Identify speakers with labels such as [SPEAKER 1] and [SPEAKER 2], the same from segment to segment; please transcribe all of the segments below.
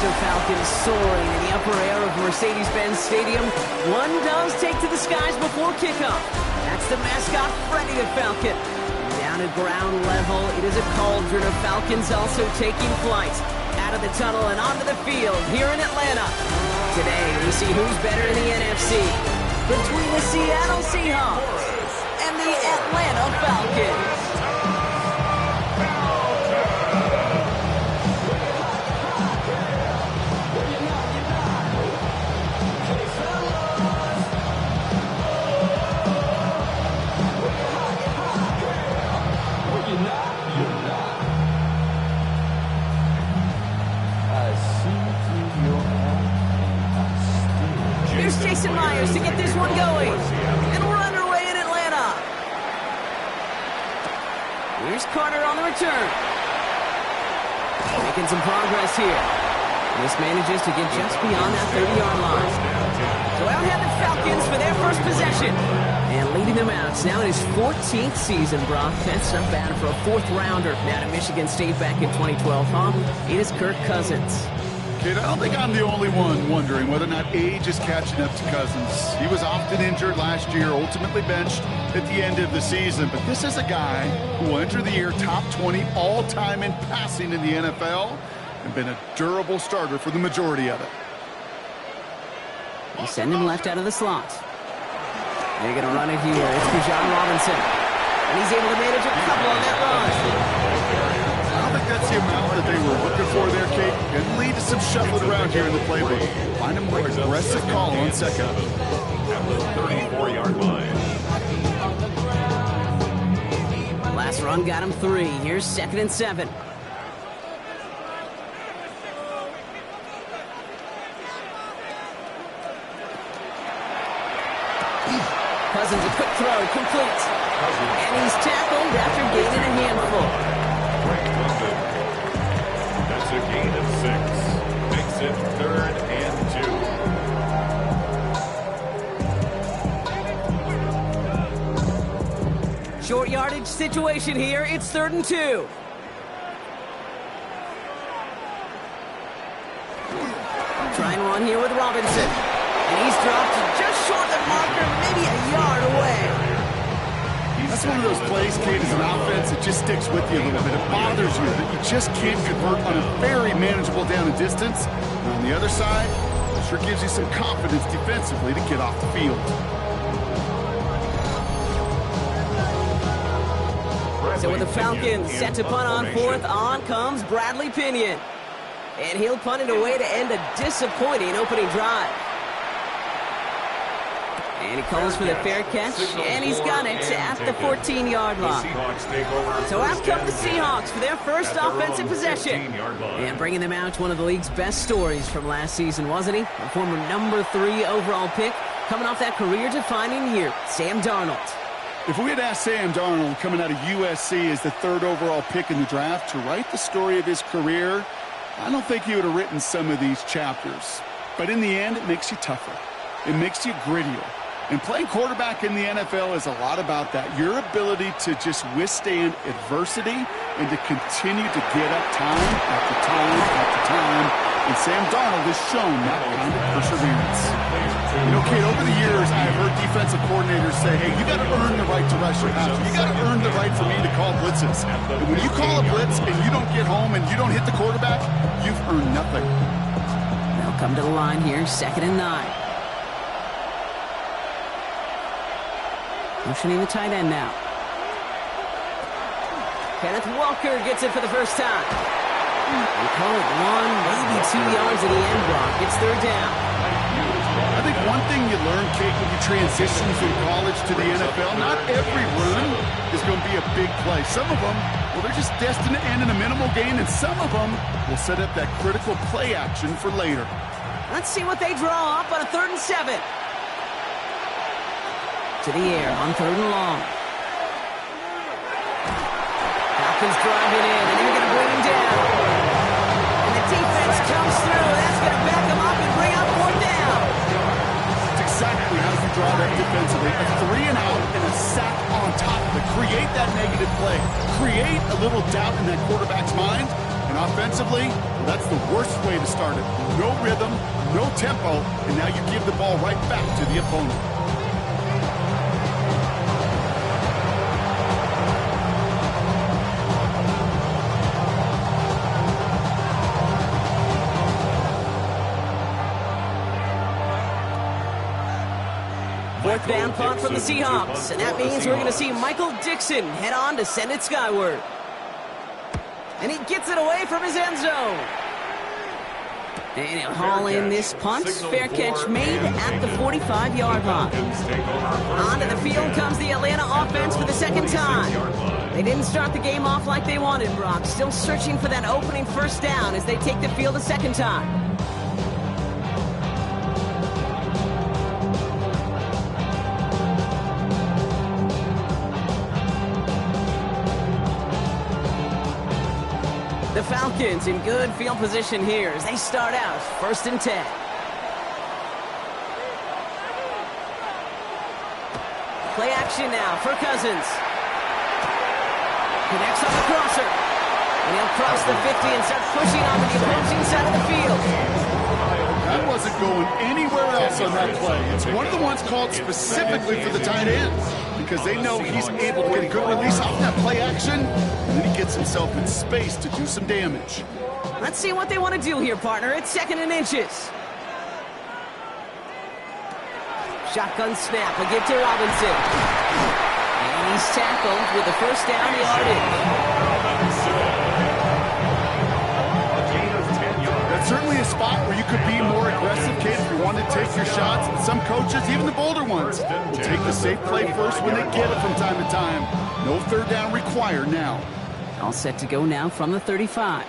[SPEAKER 1] the Falcons soaring in the upper air of Mercedes-Benz Stadium. One does take to the skies before kickoff. That's the mascot, Freddy the Falcon. Down at ground level, it is a cauldron of Falcons also taking flight. Out of the tunnel and onto the field here in Atlanta. Today, we see who's better in the NFC. Between the Seattle Seahawks and the Atlanta Falcons. Here's Jason Myers to get this one going. And we're underway in Atlanta. Here's Carter on the return. Making some progress here. This manages to get just beyond that 30-yard line. So out have the Falcons for their first possession. And leading them out. It's now in his 14th season, Brock. That's not bad for a fourth-rounder. Now to Michigan State back in 2012, huh? It is Kirk Cousins.
[SPEAKER 2] Kid, I don't think I'm the only one wondering whether or not age is catching up to Cousins. He was often injured last year, ultimately benched at the end of the season. But this is a guy who will enter the year top 20 all-time in passing in the NFL and been a durable starter for the majority of it.
[SPEAKER 1] They send him left out of the slot. They're going to run it here. It's Bijan Robinson. And he's able to manage a couple on that run.
[SPEAKER 2] I think that's the amount that they were looking for there, Kate. And lead to some shuffling around here in the playbook. Find a more aggressive call on second.
[SPEAKER 3] At the 34-yard line.
[SPEAKER 1] Last run got him 3. Here's 2nd and 7. Cousins, a quick throw, complete. And he's tackled after gaining a handful.
[SPEAKER 3] That's a gain of 6. Makes it 3rd and 2.
[SPEAKER 1] Short yardage situation here. It's 3rd and 2. Try and run here with Robinson. And he's dropped just short of the marker, maybe a yard away.
[SPEAKER 2] That's one of those plays, Kate, as an offense that just sticks with you a little bit. It bothers you that you just can't convert on a very manageable down and distance. And on the other side, it sure gives you some confidence defensively to get off the field.
[SPEAKER 1] So with the Falcons set to punt on 4th, on comes Bradley Pinion. And he'll punt it away to end a disappointing opening drive. And he calls for the fair catch, and he's got it at the 14-yard line. So out come the Seahawks for their first offensive possession. And bringing them out, one of the league's best stories from last season, wasn't he? A former number 3 overall pick, coming off that career-defining year, Sam Darnold.
[SPEAKER 2] If we had asked Sam Darnold, coming out of USC as the 3rd overall pick in the draft, to write the story of his career, I don't think he would have written some of these chapters. But in the end, it makes you tougher. It makes you grittier. And playing quarterback in the NFL is a lot about that. Your ability to just withstand adversity and to continue to get up time after time after time. And Sam Darnold has shown that kind of perseverance. You know, Kate, over the years, I have heard defensive coordinators say, hey, you got to earn the right to rush your passer. You got to earn the right for me to call blitzes. And when you call a blitz and you don't get home and you don't hit the quarterback, you've earned nothing.
[SPEAKER 1] They'll come to the line here, 2nd and 9. Motioning the tight end now. Kenneth Walker gets it for the first time. They call it 1, maybe 2 yards at the end block. It's 3rd down.
[SPEAKER 2] I think one thing you learn, Kate, when you transition from college to the NFL, not every run is going to be a big play. Some of them, well, they're just destined to end in a minimal gain, and some of them will set up that critical play action for later.
[SPEAKER 1] Let's see what they draw up on a 3rd and 7. To the air on 3rd and long. Falcons driving in, and they're going to bring him down. And the defense comes through. That's going to back him up and bring up 4th down.
[SPEAKER 2] That's exactly how you draw that defensively. A 3 and out and a sack on top of it. Create that negative play. Create a little doubt in that quarterback's mind, And offensively, well, that's the worst way to start it. No rhythm, no tempo, and now you give the ball right back to the opponent.
[SPEAKER 1] Fourth down punt from the Seahawks, and that means we're going to see Michael Dixon head on to send it skyward. And he gets it away from his end zone. And he'll haul in this punt. Fair catch made at the 45-yard line. Onto the field comes the Atlanta offense for the second time. They didn't start the game off like they wanted, Brock. Still searching for that opening first down as they take the field a second time. The Falcons in good field position here as they start out 1st and 10. Play action now for Cousins. Connects on the crosser. And he'll cross the 50 and start pushing onto the opposing side of the field.
[SPEAKER 2] That wasn't going anywhere else on that play. It's one of the ones called specifically for the tight ends because they know he's able to get a good release off that play action, and then he gets himself in space to do some damage.
[SPEAKER 1] Let's see what they want to do here, partner. It's 2nd and inches. Shotgun snap. A give to Robinson. And he's tackled with the first down yardage.
[SPEAKER 2] Certainly a spot where you could be more aggressive, Kate, if you want to take your shots. And some coaches, even the bolder ones, will take the safe play first when they get it from time to time. No third down required now.
[SPEAKER 1] All set to go now from the 35.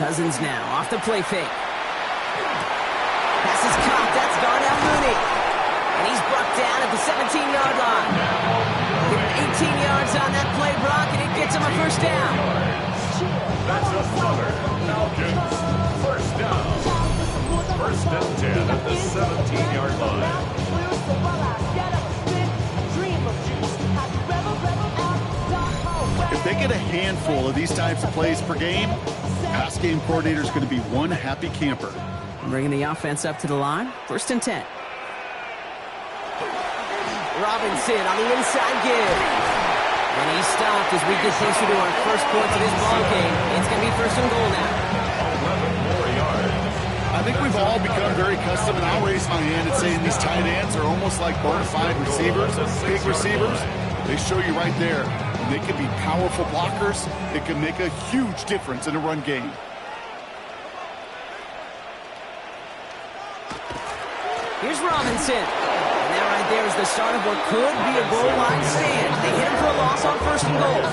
[SPEAKER 1] Cousins now off the play fake. Pass is caught. That's Darnell Mooney. And he's brought down at the 17-yard line. Give him 18 yards on that play, Brock, and it gets him a first down.
[SPEAKER 3] That's another Falcons first down. 1st and 10 at the 17-yard line.
[SPEAKER 2] If they get a handful of these types of plays per game, pass game coordinator is going to be one happy camper.
[SPEAKER 1] Bringing the offense up to the line. 1st and 10. Robinson on the inside give. And he stopped as we get closer to our first points of this ball game. It's going to be 1st and goal now.
[SPEAKER 3] 11 more yards.
[SPEAKER 2] I think we've all become very accustomed, and I'll raise my hand and say these tight ends are almost like bona fide receivers, big receivers. They show you right there. They can be powerful blockers. It can make a huge difference in a run game.
[SPEAKER 1] Here's Robinson. And that right there is the start of what could be a goal line stand. They hit him for a loss on 1st and goal.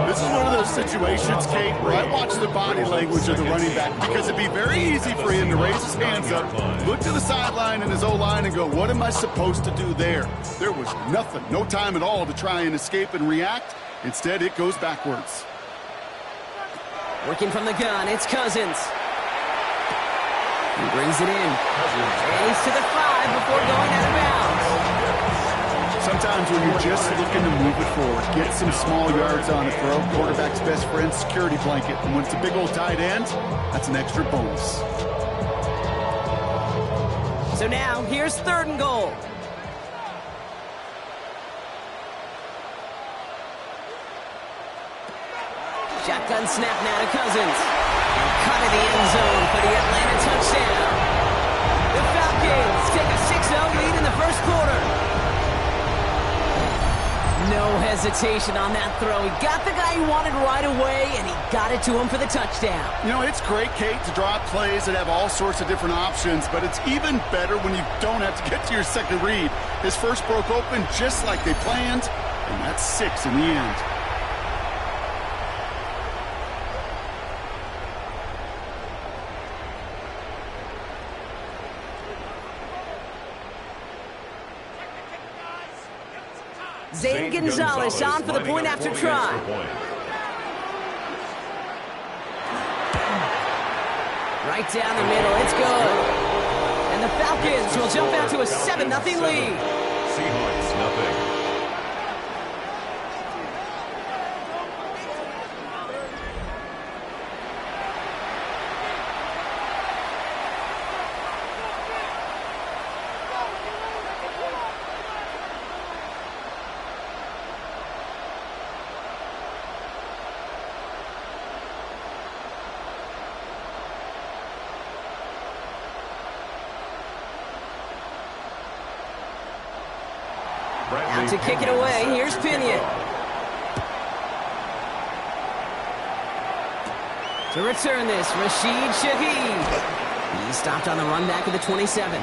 [SPEAKER 2] This is one of those situations, Kate, where I watch the body language of the running back because it'd be very easy for him to raise his hands up, look to the sideline and his O-line and go, what am I supposed to do there? There was nothing, no time at all to try and escape and react. Instead, it goes backwards.
[SPEAKER 1] Working from the gun, it's Cousins. He brings it in. And he's to the 5 before going out of bounds.
[SPEAKER 2] Sometimes when you're just looking to move it forward, get some small yards on a throw, quarterback's best friend, security blanket. And when it's a big old tight end, that's an extra bonus.
[SPEAKER 1] So now, here's 3rd and goal. Shotgun snap now to Cousins. Cut in the end zone for the Atlanta touchdown. The Falcons take a 6-0 lead in the first quarter. No hesitation on that throw. He got the guy he wanted right away, and he got it to him for the touchdown.
[SPEAKER 2] You know, it's great, Kate, to draw up plays that have all sorts of different options, but it's even better when you don't have to get to your second read. His first broke open just like they planned, and that's 6 in the end.
[SPEAKER 1] Zane Gonzalez on for the point after try. Right down the middle, it's good. And the Falcons will jump out to a 7-0 lead.
[SPEAKER 3] Seahawks, nothing.
[SPEAKER 1] To kick it away, here's Pinion. To return this, Rashid Shaheed. He stopped on the run back of the 27.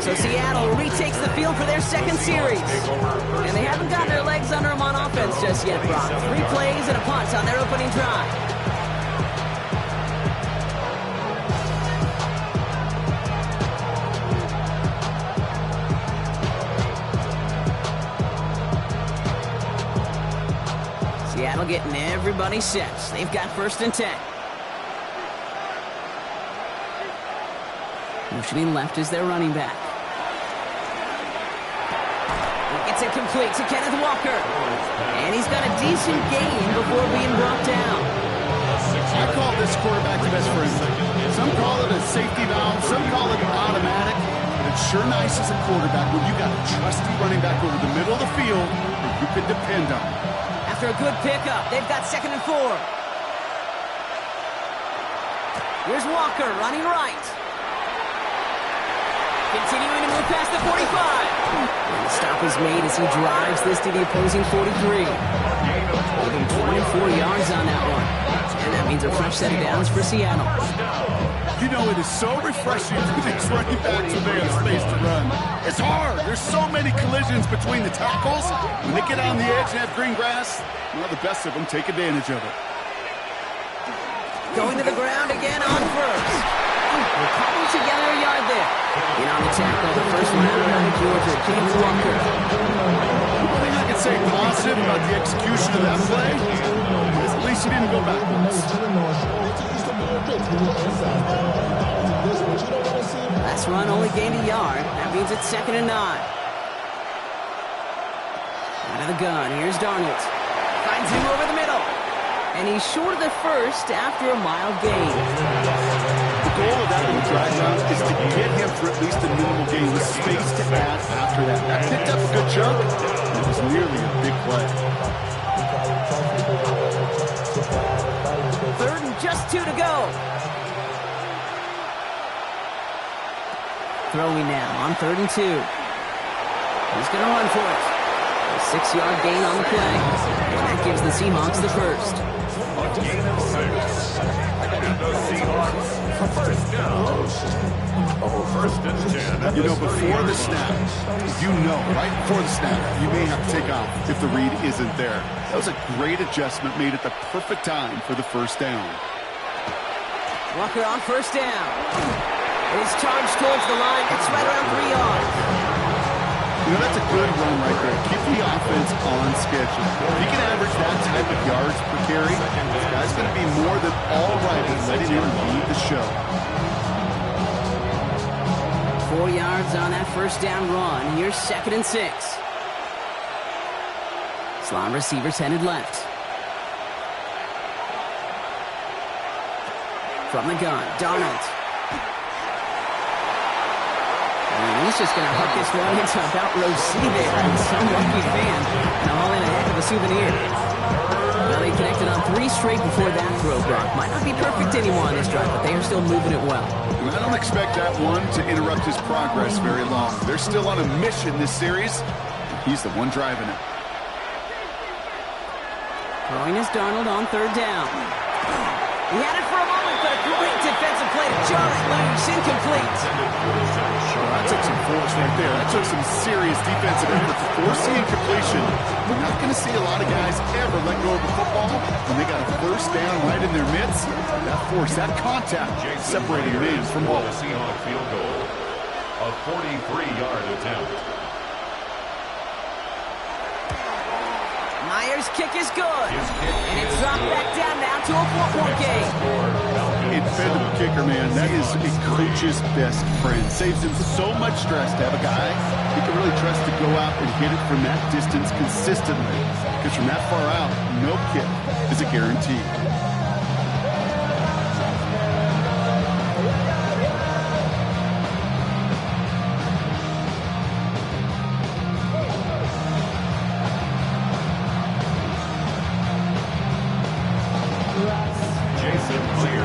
[SPEAKER 1] So Seattle retakes the field for their second series. And they haven't got their legs under them on offense just yet, Brock. 3 plays and a punt on their opening drive. Seattle getting everybody set. They've got 1st and 10. Motioning left is their running back. It's incomplete to Kenneth Walker. And he's got a decent gain before being brought down.
[SPEAKER 2] I call this quarterback the best friend. Some call it a safety valve, some call it automatic. But it's sure nice as a quarterback when you got a trusty running back over the middle of the field that you can depend on.
[SPEAKER 1] After a good pickup, they've got 2nd and 4. Here's Walker running right. Continuing to move past the 45. And the stop is made as he drives this to the opposing 43. Even 24 yards on that one. And that means a fresh set of downs for Seattle.
[SPEAKER 2] You know, it is so refreshing for these running backs when they have space to run. It's hard. There's so many collisions between the tackles. When they get on the edge and have green grass, well, the best of them take advantage of it.
[SPEAKER 1] Going to the ground again on first. We're cobbled together a yard there. In on the tackle, the first rounder out of Georgia, Kenneth Walker.
[SPEAKER 2] One thing I can say positive about the execution of that play is at least he didn't go backwards.
[SPEAKER 1] Last run only gained a yard. That means it's 2nd and 9. Out of the gun, here's Darnold. Finds him over the middle. And he's short of the first after a mild gain.
[SPEAKER 2] The goal of that little drag route is to get him for at least a minimal gain with space to add after that. That picked up a good chunk, and it was nearly a big play.
[SPEAKER 1] 3rd and just 2 to go. Throwing now on 3rd and 2. He's going to run for it. A 6-yard gain on the play. And that gives the Seahawks the first.
[SPEAKER 3] A gain of 6. And the Seahawks, 1st down. 1st and 10.
[SPEAKER 2] You know, before the snap, right before the snap, you may have to take off if the read isn't there. That was a great adjustment made at the perfect time for the 1st down.
[SPEAKER 1] Walker on 1st down. He's charged towards the line. It's right around 3 yards.
[SPEAKER 2] You know, that's a good run right there. Keep the offense on schedule. If he can average that type of yards per carry, this guy's going to be more than all right in letting him lead the show.
[SPEAKER 1] 4 yards on that 1st down run. Here's 2nd and 6. Slot receivers headed left. From the gun, Darnold. And he's just going to hook this one into about row C there. And some lucky fan. And all in a heck of a souvenir. Well, they connected on 3 straight before that throw, Brock. Might not be perfect anymore on this drive, but they are still moving it well.
[SPEAKER 2] I don't expect that one to interrupt his progress very long. They're still on a mission this series. He's the one driving it.
[SPEAKER 1] Throwing is Darnold on 3rd down. He had it for a moment, but a great defensive play to jar it loose. Incomplete.
[SPEAKER 2] Well, that took some force right there. That took some serious defensive effort to force the incompletion. We're not going to see a lot of guys ever let go of the football when they got a 1st down right in their midst. That force, that contact, separating men from all.
[SPEAKER 3] The Seahawks field goal. A 43-yard attempt.
[SPEAKER 1] Myers' kick is good. And it's dropped back down now to a 4-point game.
[SPEAKER 2] Dependable kicker, man. That is a coach's best friend. Saves him so much stress to have a guy he can really trust to go out and hit it from that distance consistently. Because from that far out, no kick is a guarantee.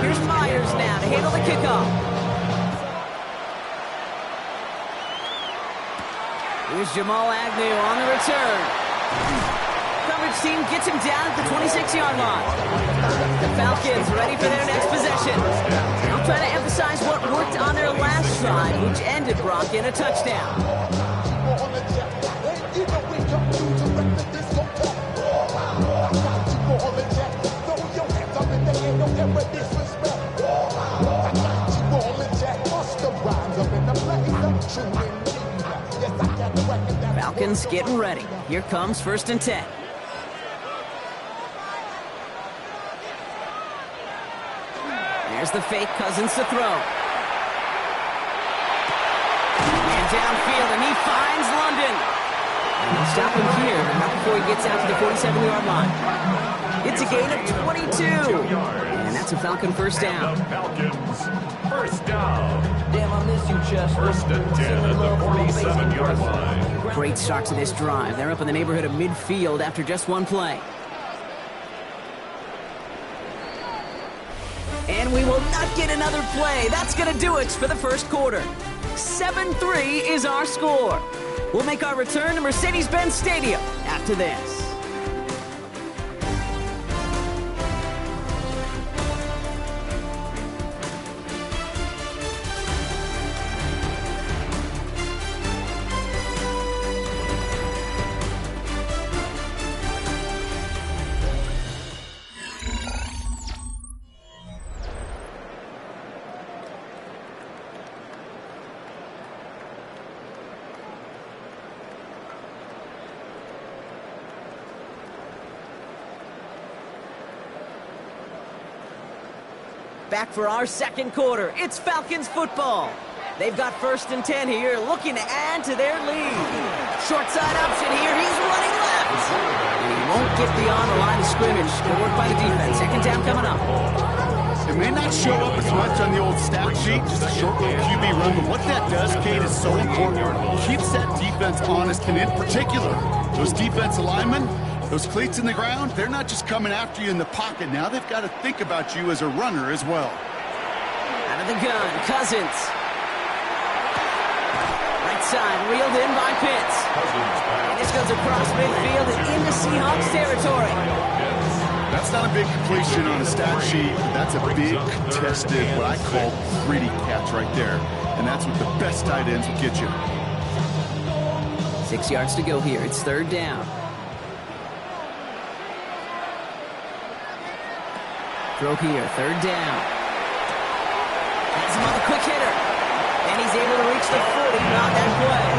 [SPEAKER 1] Here's Myers now to handle the kickoff. Here's Jamal Agnew on the return. Coverage team gets him down at the 26-yard line. The Falcons ready for their next possession. They'll try to emphasize what worked on their last drive, which ended Brock in a touchdown. Falcons getting ready. Here comes 1st and 10. There's the fake, Cousins to throw. And downfield, and he finds London. And they'll stop him here, but not before he gets out to the 47-yard line. It's a gain of 22. And that's a Falcon first down.
[SPEAKER 3] Falcons first down.
[SPEAKER 1] Damn, I miss you, Chester.
[SPEAKER 3] 1st and 10 at the 47-yard line.
[SPEAKER 1] Great start to this drive. They're up in the neighborhood of midfield after just one play. And we will not get another play. That's going to do it for the first quarter. 7-3 is our score. We'll make our return to Mercedes-Benz Stadium after this. Back for our second quarter. It's Falcons football. They've got 1st and 10 here, looking to add to their lead. Short side option here. He's running left. And he won't get beyond the line of scrimmage. Good work by the defense. 2nd down coming up.
[SPEAKER 2] It may not show up as much on the old stat sheet, just a short little QB run, but what that does, Kate, is so important. Keeps that defense honest, and in particular, those defensive linemen, those cleats in the ground, they're not just coming after you in the pocket. Now they've got to think about you as a runner as well.
[SPEAKER 1] Out of the gun, Cousins. Right side, reeled in by Pitts. And this goes across midfield and into Seahawks territory.
[SPEAKER 2] That's not a big completion on a stat sheet. That's a big contested, what I call gritty catch right there. And that's what the best tight ends will get you.
[SPEAKER 1] 6 yards to go here. It's 3rd down. Throw here, 3rd down. Has him on the quick hitter. And he's able to reach the 40 on that play.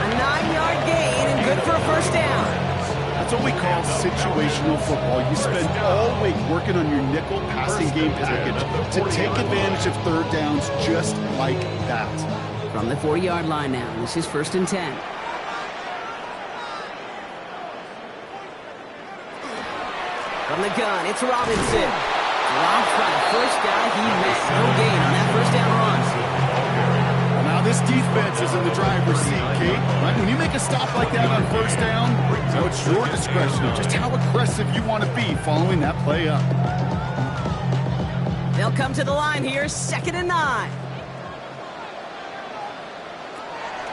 [SPEAKER 1] A 9-yard gain and good for a first down.
[SPEAKER 2] That's what we call situational football. You spend all week working on your nickel passing game package to take advantage of 3rd downs just like that.
[SPEAKER 1] From the 40-yard line now, this is 1st and 10. From the gun, it's Robinson. Dropped by the first guy he missed. No gain on that first down run.
[SPEAKER 2] Well, now this defense is in the driver's seat, Kate. Right? When you make a stop like that on 1st down, so it's your discretion of just how aggressive you want to be following that play up.
[SPEAKER 1] They'll come to the line here, 2nd and 9.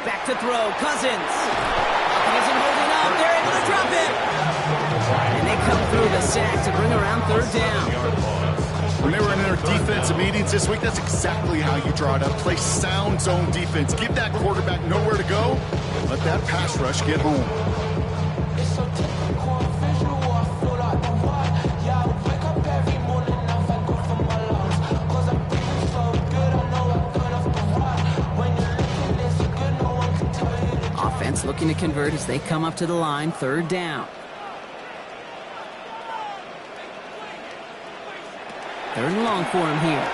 [SPEAKER 1] Back to throw, Cousins. He isn't holding up. They're able to drop it. And they come through the sack to bring around 3rd down.
[SPEAKER 2] When they were in their defensive meetings this week, that's exactly how you draw it up. Play sound zone defense. Give that quarterback nowhere to go. Let that pass rush get home. Offense
[SPEAKER 1] looking to convert as they come up to the line, 3rd down. 3rd and long for him here.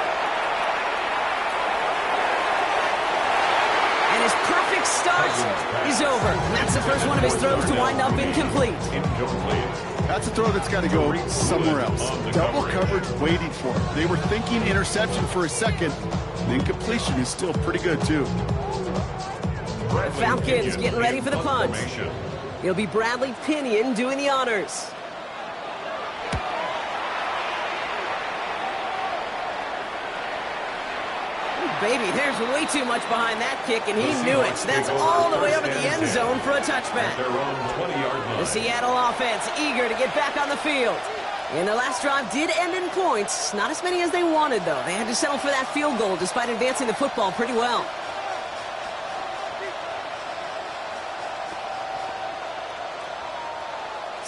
[SPEAKER 1] And his perfect start is over. And that's the first one of his throws to wind up incomplete.
[SPEAKER 2] That's a throw that's got to go somewhere else. Double coverage waiting for it. They were thinking interception for a second. And incompletion is still pretty good, too.
[SPEAKER 1] The Falcons getting ready for the punt. It'll be Bradley Pinion doing the honors. baby, there's way too much behind that kick, and he knew it. That's all the way over the end zone for a touchback. The Seattle offense eager to get back on the field. And the last drive did end in points. Not as many as they wanted, though. They had to settle for that field goal despite advancing the football pretty well.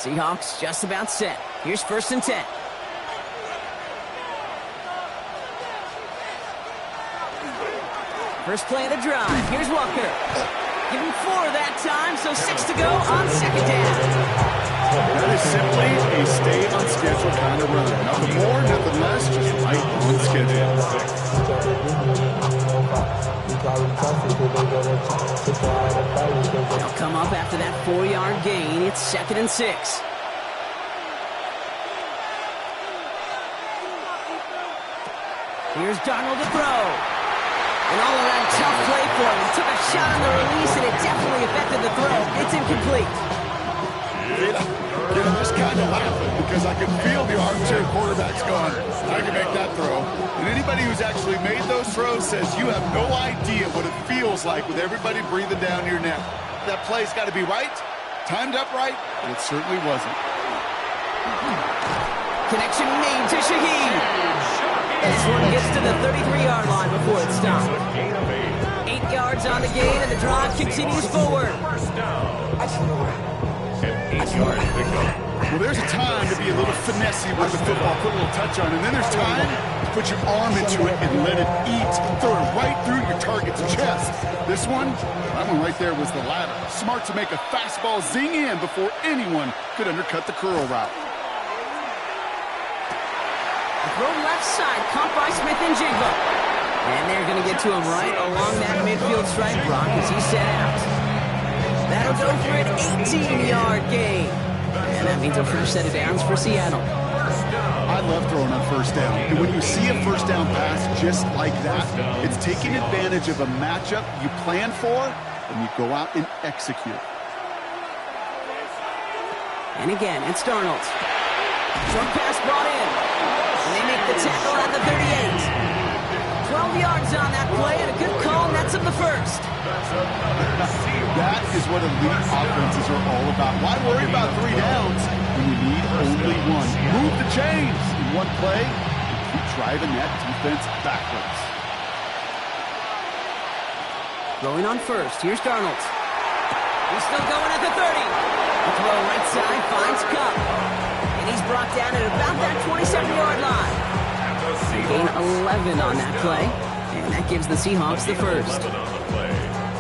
[SPEAKER 1] Seahawks just about set. Here's 1st and 10. First play of the drive. Here's Walker. Give him 4 that time, so 6 to go on 2nd down.
[SPEAKER 2] That is simply a stay on schedule kind of run. Nothing more, nothing less, just right on schedule.
[SPEAKER 1] They'll come up after that 4-yard gain. It's 2nd and 6. Here's Darnold to throw. And all of that tough play for him. Took a shot on the release, and it definitely affected the throw. It's incomplete.
[SPEAKER 2] I'm just kind of laughing because I can feel the armchair quarterbacks going, I can make that throw. And anybody who's actually made those throws says you have no idea what it feels like with everybody breathing down your neck. That play's got to be right, timed up right, and it certainly wasn't.
[SPEAKER 1] Connection made to Shaheed. This one gets to the 33-yard line before it stops. 8 yards on the gain, and the drive continues forward.
[SPEAKER 2] Well, there's a time to be a little finessey with the football, put a little touch on, and then there's time to put your arm into it and let it eat, throw it right through your target's chest. This one, that one right there was the latter. Smart to make a fastball zing in before anyone could undercut the curl route.
[SPEAKER 1] Throw left side, caught by Smith and Jigba. And they're going to get to him right along that midfield stripe, Brock, as he set out. That'll go for an 18-yard gain. And that means a first set of downs for Seattle.
[SPEAKER 2] I love throwing on 1st down. And when you see a 1st down pass just like that, it's taking advantage of a matchup you plan for, and you go out and execute.
[SPEAKER 1] And again, it's Darnold. Short pass brought in. And they make the tackle at the 38. 12 yards on that play, and a good call nets up the first.
[SPEAKER 2] That is what elite offenses are all about. Why worry about 3 downs when you need only 1? Move the chains in one play and keep driving that defense backwards.
[SPEAKER 1] Throwing on 1st. Here's Darnold. He's still going at the 30. The throw right side finds Cup. And he's brought down at about that 27-yard line. Gain 11 on that play. And that gives the Seahawks the first.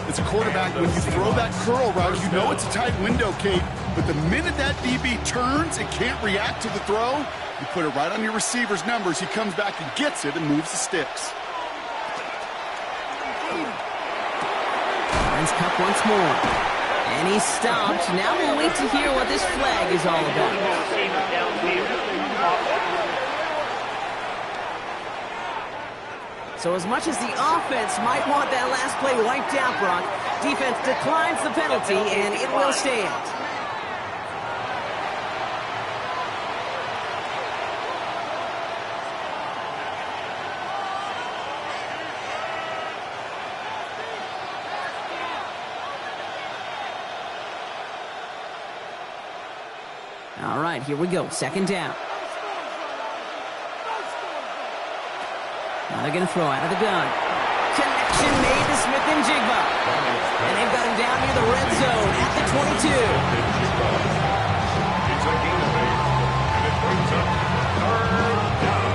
[SPEAKER 2] As a quarterback, when you throw that curl route, you know it's a tight window, Kate. But the minute that DB turns and can't react to the throw, you put it right on your receiver's numbers. He comes back and gets it and moves the sticks.
[SPEAKER 1] Finds Cup once more. And he's stopped. Now we'll wait to hear what this flag is all about. So as much as the offense might want that last play wiped out, Brock, defense declines the penalty, and it will stand. All right, here we go. 2nd down. Now they're going to throw out of the gun. Connection made to Smith and Jigba. And they've got him down near the red zone at the 22.
[SPEAKER 3] It's a gain of 8, and it brings up 3rd down.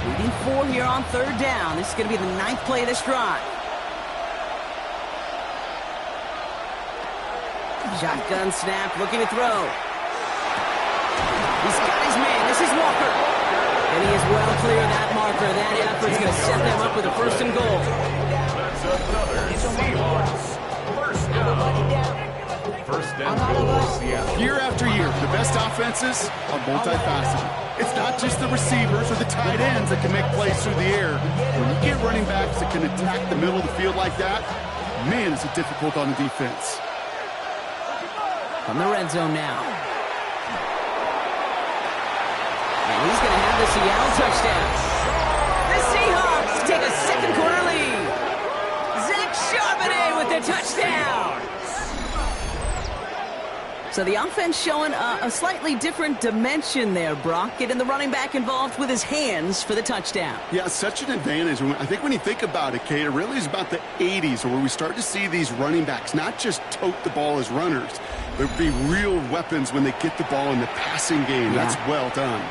[SPEAKER 1] Leading 4 here on 3rd down. This is going to be the 9th play of this drive. Shotgun snap, looking to throw. He's got his man. This is Walker. And he is well clear of that marker. That effort's going to set them up with a 1st and goal.
[SPEAKER 3] That's another Seahawks 1st down. 1st and goal, Seattle.
[SPEAKER 2] Year after year, the best offenses are multifaceted. It's not just the receivers or the tight ends that can make plays through the air. When you get running backs that can attack the middle of the field like that, man, is it difficult on the defense.
[SPEAKER 1] From the red zone now. And he's going to have the Seattle touchdown. The Seahawks take a second quarter lead. Zach Charbonnet with the touchdown. So the offense showing a slightly different dimension there, Brock, getting the running back involved with his hands for the touchdown.
[SPEAKER 2] Yeah, such an advantage. I think when you think about it, Kate, it really is about the 80s where we start to see these running backs not just tote the ball as runners, but be real weapons when they get the ball in the passing game. Yeah. That's well done.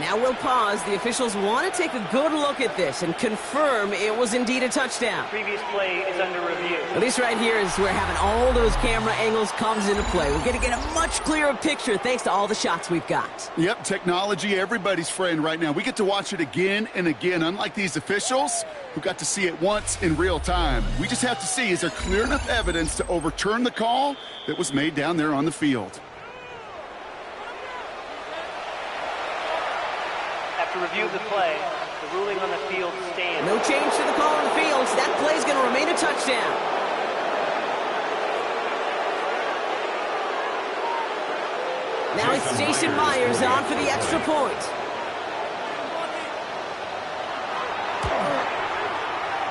[SPEAKER 1] Now we'll pause. The officials want to take a good look at this and confirm it was indeed a touchdown.
[SPEAKER 4] Previous play is under review.
[SPEAKER 1] At least right here is where having all those camera angles comes into play. We're going to get a much clearer picture thanks to all the shots we've got.
[SPEAKER 2] Yep, technology, everybody's friend right now. We get to watch it again and again, unlike these officials who got to see it once in real time. We just have to see, is there clear enough evidence to overturn the call that was made down there on the field?
[SPEAKER 4] After review of the play, the ruling on the field stands.
[SPEAKER 1] No change to the call on the field, so that play is going to remain a touchdown. Now it's Jason Myers on for the extra point.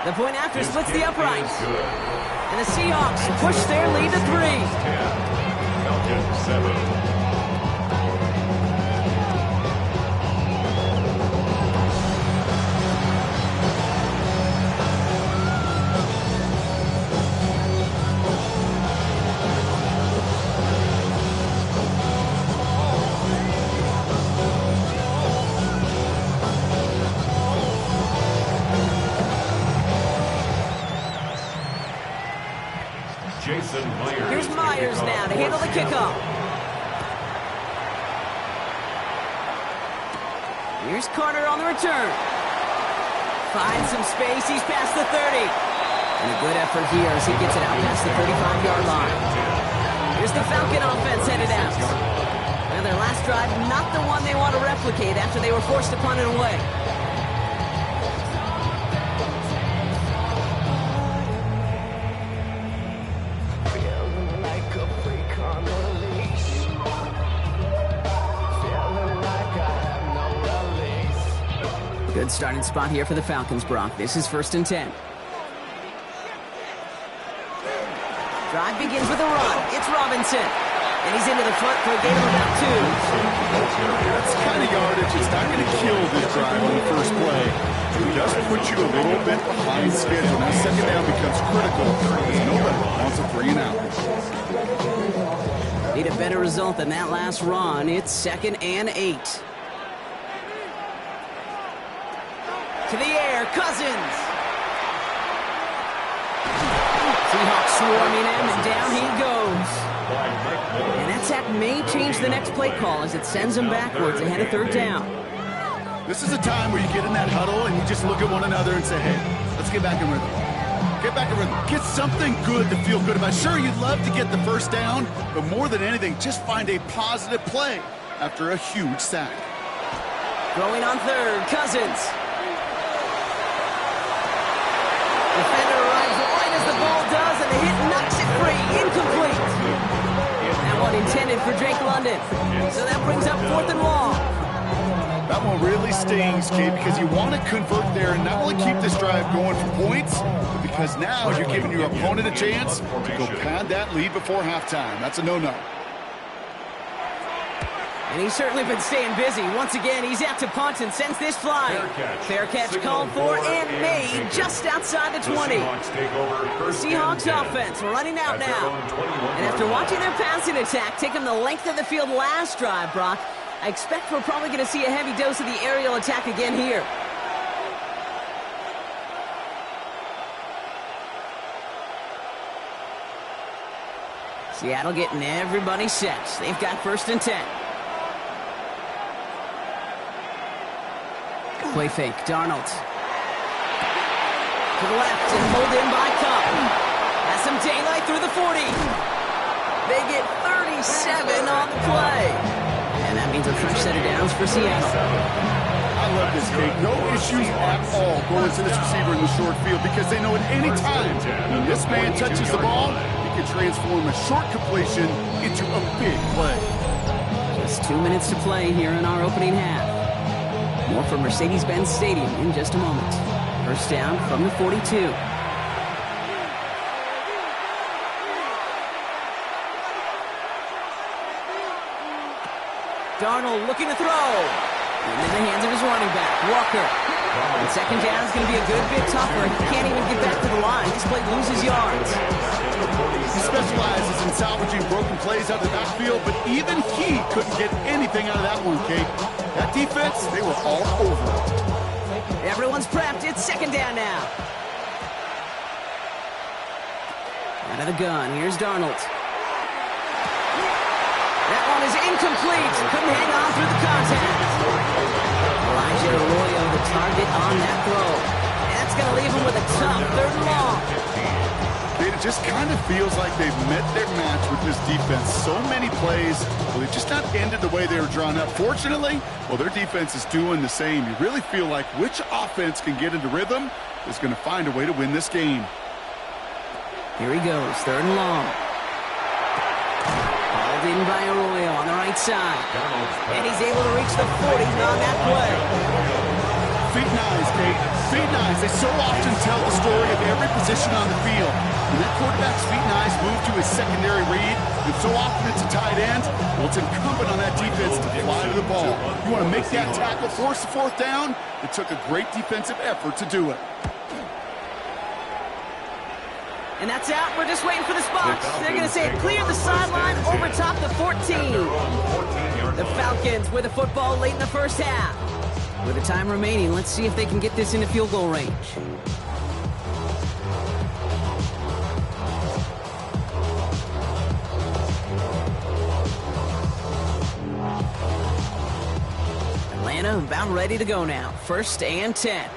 [SPEAKER 1] The point after splits the uprights. And the Seahawks push their lead to 3.
[SPEAKER 3] 10, Falcons 7.
[SPEAKER 1] Here's Myers now to handle the kickoff. Here's Carter on the return. Finds some space. He's past the 30. And a good effort here as he gets it out past the 35-yard line. Here's the Falcon offense headed out. Now their last drive, not the one they want to replicate after they were forced to punt it away. Good starting spot here for the Falcons, Brock. This is 1st and 10. Drive begins with a run. It's Robinson. And he's into the front for a gain of about 2.
[SPEAKER 2] That's the kind of yardage it's not going to kill this drive on the first play. It does put you a little bit behind schedule. Now second down becomes critical because nobody wants a 3 and out.
[SPEAKER 1] Need a better result than that last run. It's 2nd and 8. To the air, Cousins. Seahawks swarming him, and down he goes. And that sack may change the next play call as it sends him backwards ahead of 3rd down.
[SPEAKER 2] This is a time where you get in that huddle and you just look at one another and say, hey, let's get back in rhythm. Get back in rhythm. Get something good to feel good about. Sure, you'd love to get the first down, but more than anything, just find a positive play after a huge sack.
[SPEAKER 1] Throwing on 3rd, Cousins. Defender arrives right as the ball does, and the hit knocks it free. Incomplete. That one intended for Drake London. So that brings up 4th and long.
[SPEAKER 2] That one really stings, Kate, because you want to convert there and not only keep this drive going for points, but because now you're giving your opponent a chance to go pad that lead before halftime. That's a no-no.
[SPEAKER 1] And he's certainly been staying busy. Once again, he's out to punt and sends this flying. Fair catch called for and made just outside the 20. The Seahawks offense running out now. And after watching their passing attack take them the length of the field last drive, Brock, I expect we're probably going to see a heavy dose of the aerial attack again here. Seattle getting everybody set. They've got 1st and 10. Play fake, Darnold. To the left and pulled in by Cup. Has some daylight through the 40. They get 37 on the play. And that means a fresh set of downs for Seattle.
[SPEAKER 2] I love this, Kate. No issues at all going to this receiver in the short field because they know at any time when this man touches the ball, he can transform a short completion into a big play.
[SPEAKER 1] Just 2 minutes to play here in our opening half. More from Mercedes-Benz Stadium in just a moment. First down from the 42. Darnold looking to throw. Into the hands of his running back, Walker. And second down is going to be a good bit tougher. He can't even get back to the line. This play loses yards.
[SPEAKER 2] He specializes in salvaging broken plays out of the backfield, but even he couldn't get anything out of that one, Kate. That defense, they were all over it.
[SPEAKER 1] Everyone's prepped. It's second down now. Out of the gun. Here's Darnold. That one is incomplete. Couldn't hang on through the contact. Elijah Arroyo, the target on that throw. That's going to leave him with a tough third and long.
[SPEAKER 2] It just kind of feels like they've met their match with this defense. So many plays, well, they just not ended the way they were drawn up. Fortunately, well, their defense is doing the same. You really feel like which offense can get into rhythm is going to find a way to win this game.
[SPEAKER 1] Here he goes, third and long. Hauled in by Arroyo on the right side. And he's able to reach the 40 on that play.
[SPEAKER 2] Feet and eyes, Kate. Feet and eyes. They so often tell the story of every position on the field. When that quarterback's feet and eyes move to his secondary read, and so often it's a tight end, well, it's incumbent on that defense to fly to the ball. You want to make that tackle, force the fourth down? It took a great defensive effort to do it.
[SPEAKER 1] And that's out. We're just waiting for the spots. They're going to say it cleared the sideline over top the 14. The Falcons with the football late in the first half. With the time remaining, let's see if they can get this into field goal range. Atlanta about ready to go now. First and 10.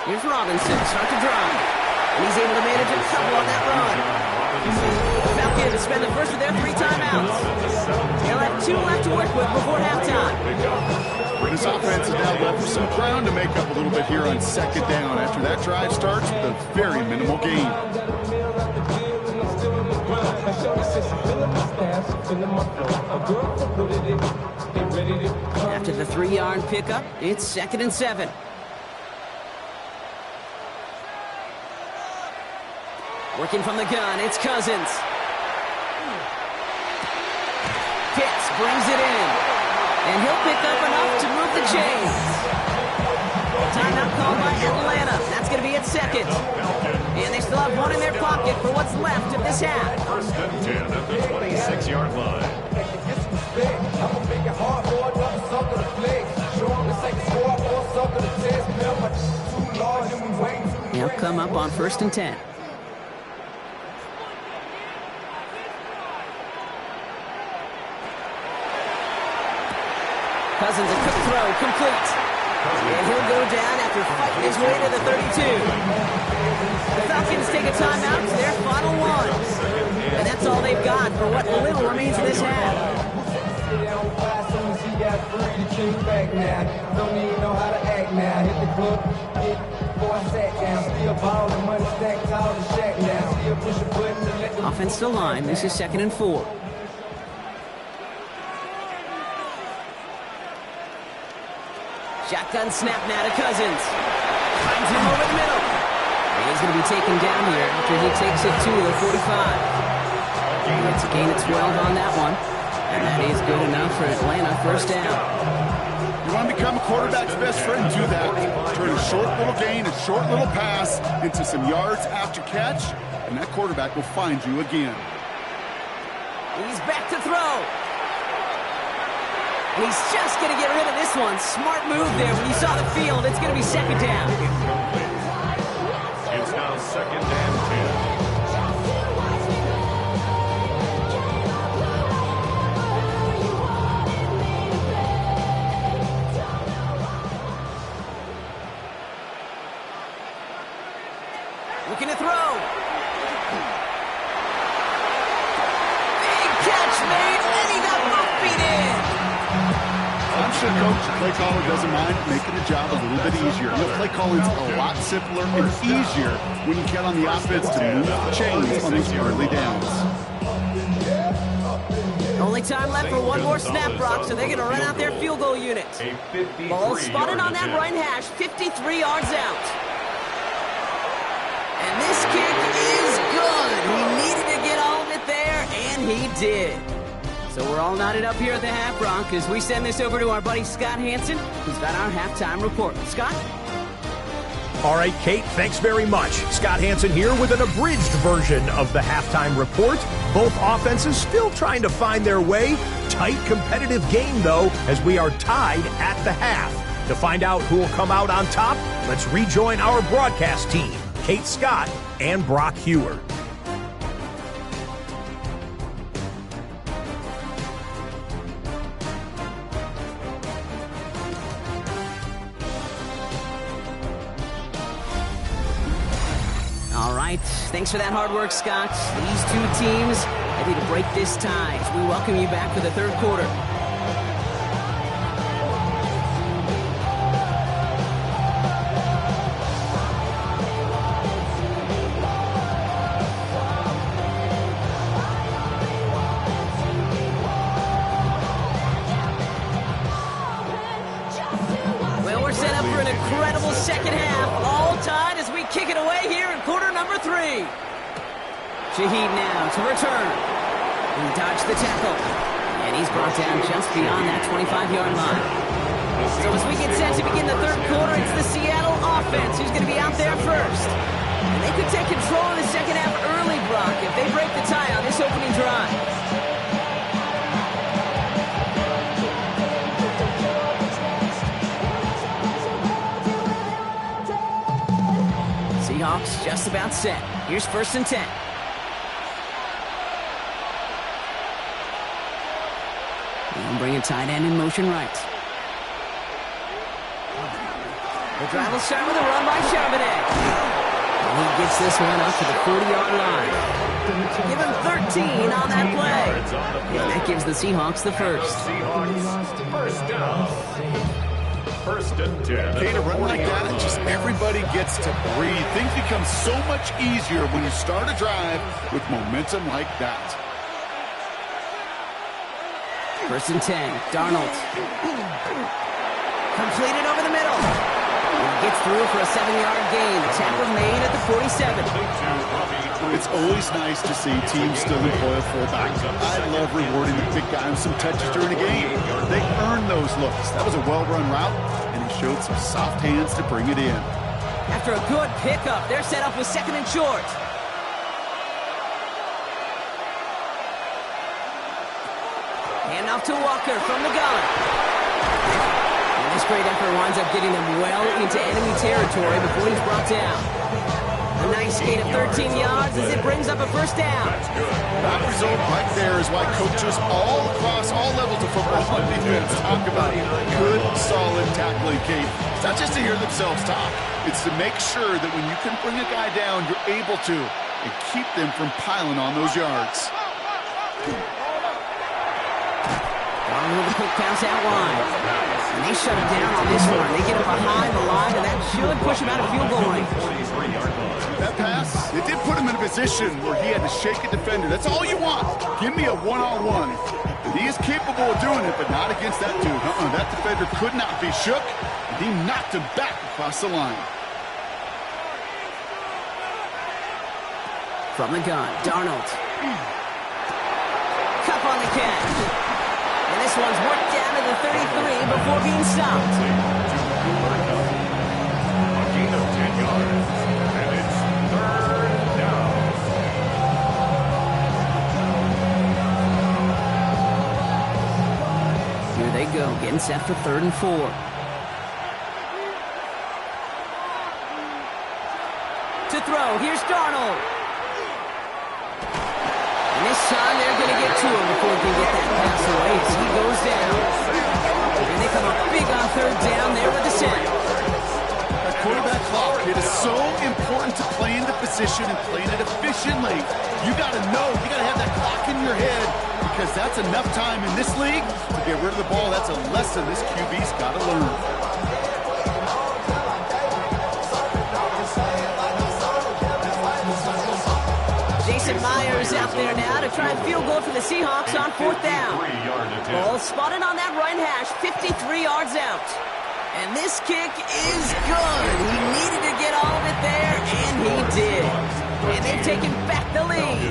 [SPEAKER 1] Here's Robinson, start to drive. And he's able to manage a couple on that run. The Falcons spend the first of their 3 timeouts. They'll have 2 left to work with before halftime.
[SPEAKER 2] This offense is now left with some ground to make up a little bit here on second down after that drive starts with a very minimal gain.
[SPEAKER 1] After the 3-yard pickup, it's second and 7. Working from the gun, it's Cousins. Pitts brings it in. And he'll pick up enough to move the chains. Timeout called by Atlanta. That's going to be at second. And they still have 1 in their pocket for what's left of this half.
[SPEAKER 3] First and 10 at the 26-yard line.
[SPEAKER 1] They'll come up on first and 10. Cousins, a quick throw, complete. And he'll go down after fighting his way to the 32. The Falcons take a timeout to their final 1. And that's all they've got for what little remains in this half. Offensive line, this is second and 4. Shotgun snap now to Cousins. Finds him over the middle. And he's going to be taken down here after he takes it to the 45. It's a gain of 12 on that one. And that is good enough for Atlanta. First down.
[SPEAKER 2] You want to become a quarterback's best friend, do that. Turn a short little gain, a short little pass into some yards after catch, and that quarterback will find you again.
[SPEAKER 1] He's back to throw. And he's just going to get rid of this one. Smart move there. When you saw the field, it's going to be second down.
[SPEAKER 3] It's now second and 10.
[SPEAKER 1] Looking to throw. Big catch made, and he got both feet in.
[SPEAKER 2] I'm sure coach, the play caller doesn't mind making the job a little bit easier. The play calling's a lot simpler and easier when you count on the offense to move the chains on these early downs.
[SPEAKER 1] Only time left for one more snap, Brock, so they're going to run out their field goal unit. Ball spotted on that right hash, 53 yards out. And this kick is good. He needed to get all of it there, and he did. So we're all knotted up here at the half, Brock, as we send this over to our buddy Scott Hansen, who's got our halftime report. Scott?
[SPEAKER 5] All right, Kate, thanks very much. Scott Hansen here with an abridged version of the halftime report. Both offenses still trying to find their way. Tight, competitive game, though, as we are tied at the half. To find out who will come out on top, let's rejoin our broadcast team, Kate Scott and Brock Hewer.
[SPEAKER 1] All right, thanks for that hard work, Scott. These two teams ready to break this tie as we welcome you back for the third quarter. Well, we're set up for an incredible second half, all tied as we kick it away here in quarter number 3. Shaheed now to return. He dodged the tackle. And he's brought down just beyond that 25-yard line. So as we get set to begin the third quarter, it's the Seattle offense who's going to be out there first. And they could take control of the second half early, Brock, if they break the tie on this opening drive. Seahawks just about set. Here's 1st and 10. And bring a tight end in motion right. The drive will start with a run by Charbonnet. And he gets this one up to the 40-yard line. Give him 13 on that play. And that gives the Seahawks the first.
[SPEAKER 3] First down. 1st and 10.
[SPEAKER 2] Okay, to run like that, and just everybody gets to breathe. Things become so much easier when you start a drive with momentum like that.
[SPEAKER 1] 1st and 10. Darnold. Completed over the middle. And he gets through for a 7-yard gain. The tackle made at the 47.
[SPEAKER 2] It's always nice to see teams still employ a fullback. I love rewarding the big guy with some touches during a game. They earn those looks. That was a well-run route, and he showed some soft hands to bring it in.
[SPEAKER 1] After a good pickup, they're set up with 2nd and short. Hand off to Walker from the gun. And this great effort winds up getting them well into enemy territory before he's brought down. A nice gain of 13 yards as it brings up a 1st down.
[SPEAKER 2] That result right there is why coaches all across all levels of football and defense talk about good, solid tackling, Kate. It's not just to hear themselves talk. It's to make sure that when you can bring a guy down, you're able to, and keep them from piling on those yards.
[SPEAKER 1] On with a quick pass out wide. And they shut him down on this one. They get him behind the line, and that should push him out of field goal range.
[SPEAKER 2] That pass, it did put him in a position where he had to shake a defender. That's all you want. Give me a one-on-one. He is capable of doing it, but not against that dude. That defender could not be shook, and he knocked him back across the line.
[SPEAKER 1] From the gun, Darnold. Cup on the catch. And this one's worked down to the 33 before being stopped.
[SPEAKER 3] A gain of 10 yards. And it's 3rd down.
[SPEAKER 1] Here they go, getting set for 3rd and 4. To throw, here's Darnold. And this time they're going to get to him before he can get that pass away as he goes down. And they come up big on 3rd down there with the set.
[SPEAKER 2] That quarterback clock, it is so important to play into position and playing it efficiently. You got to know, you got to have that clock in your head because that's enough time in this league to get rid of the ball. That's a lesson this QB's got to learn.
[SPEAKER 1] Jason Myers out there now to try and field goal for the Seahawks on 4th down. Ball spotted on that right hash, 53 yards out. And this kick is good. He needed to get all of it there, and he did. And they've taken back the lead.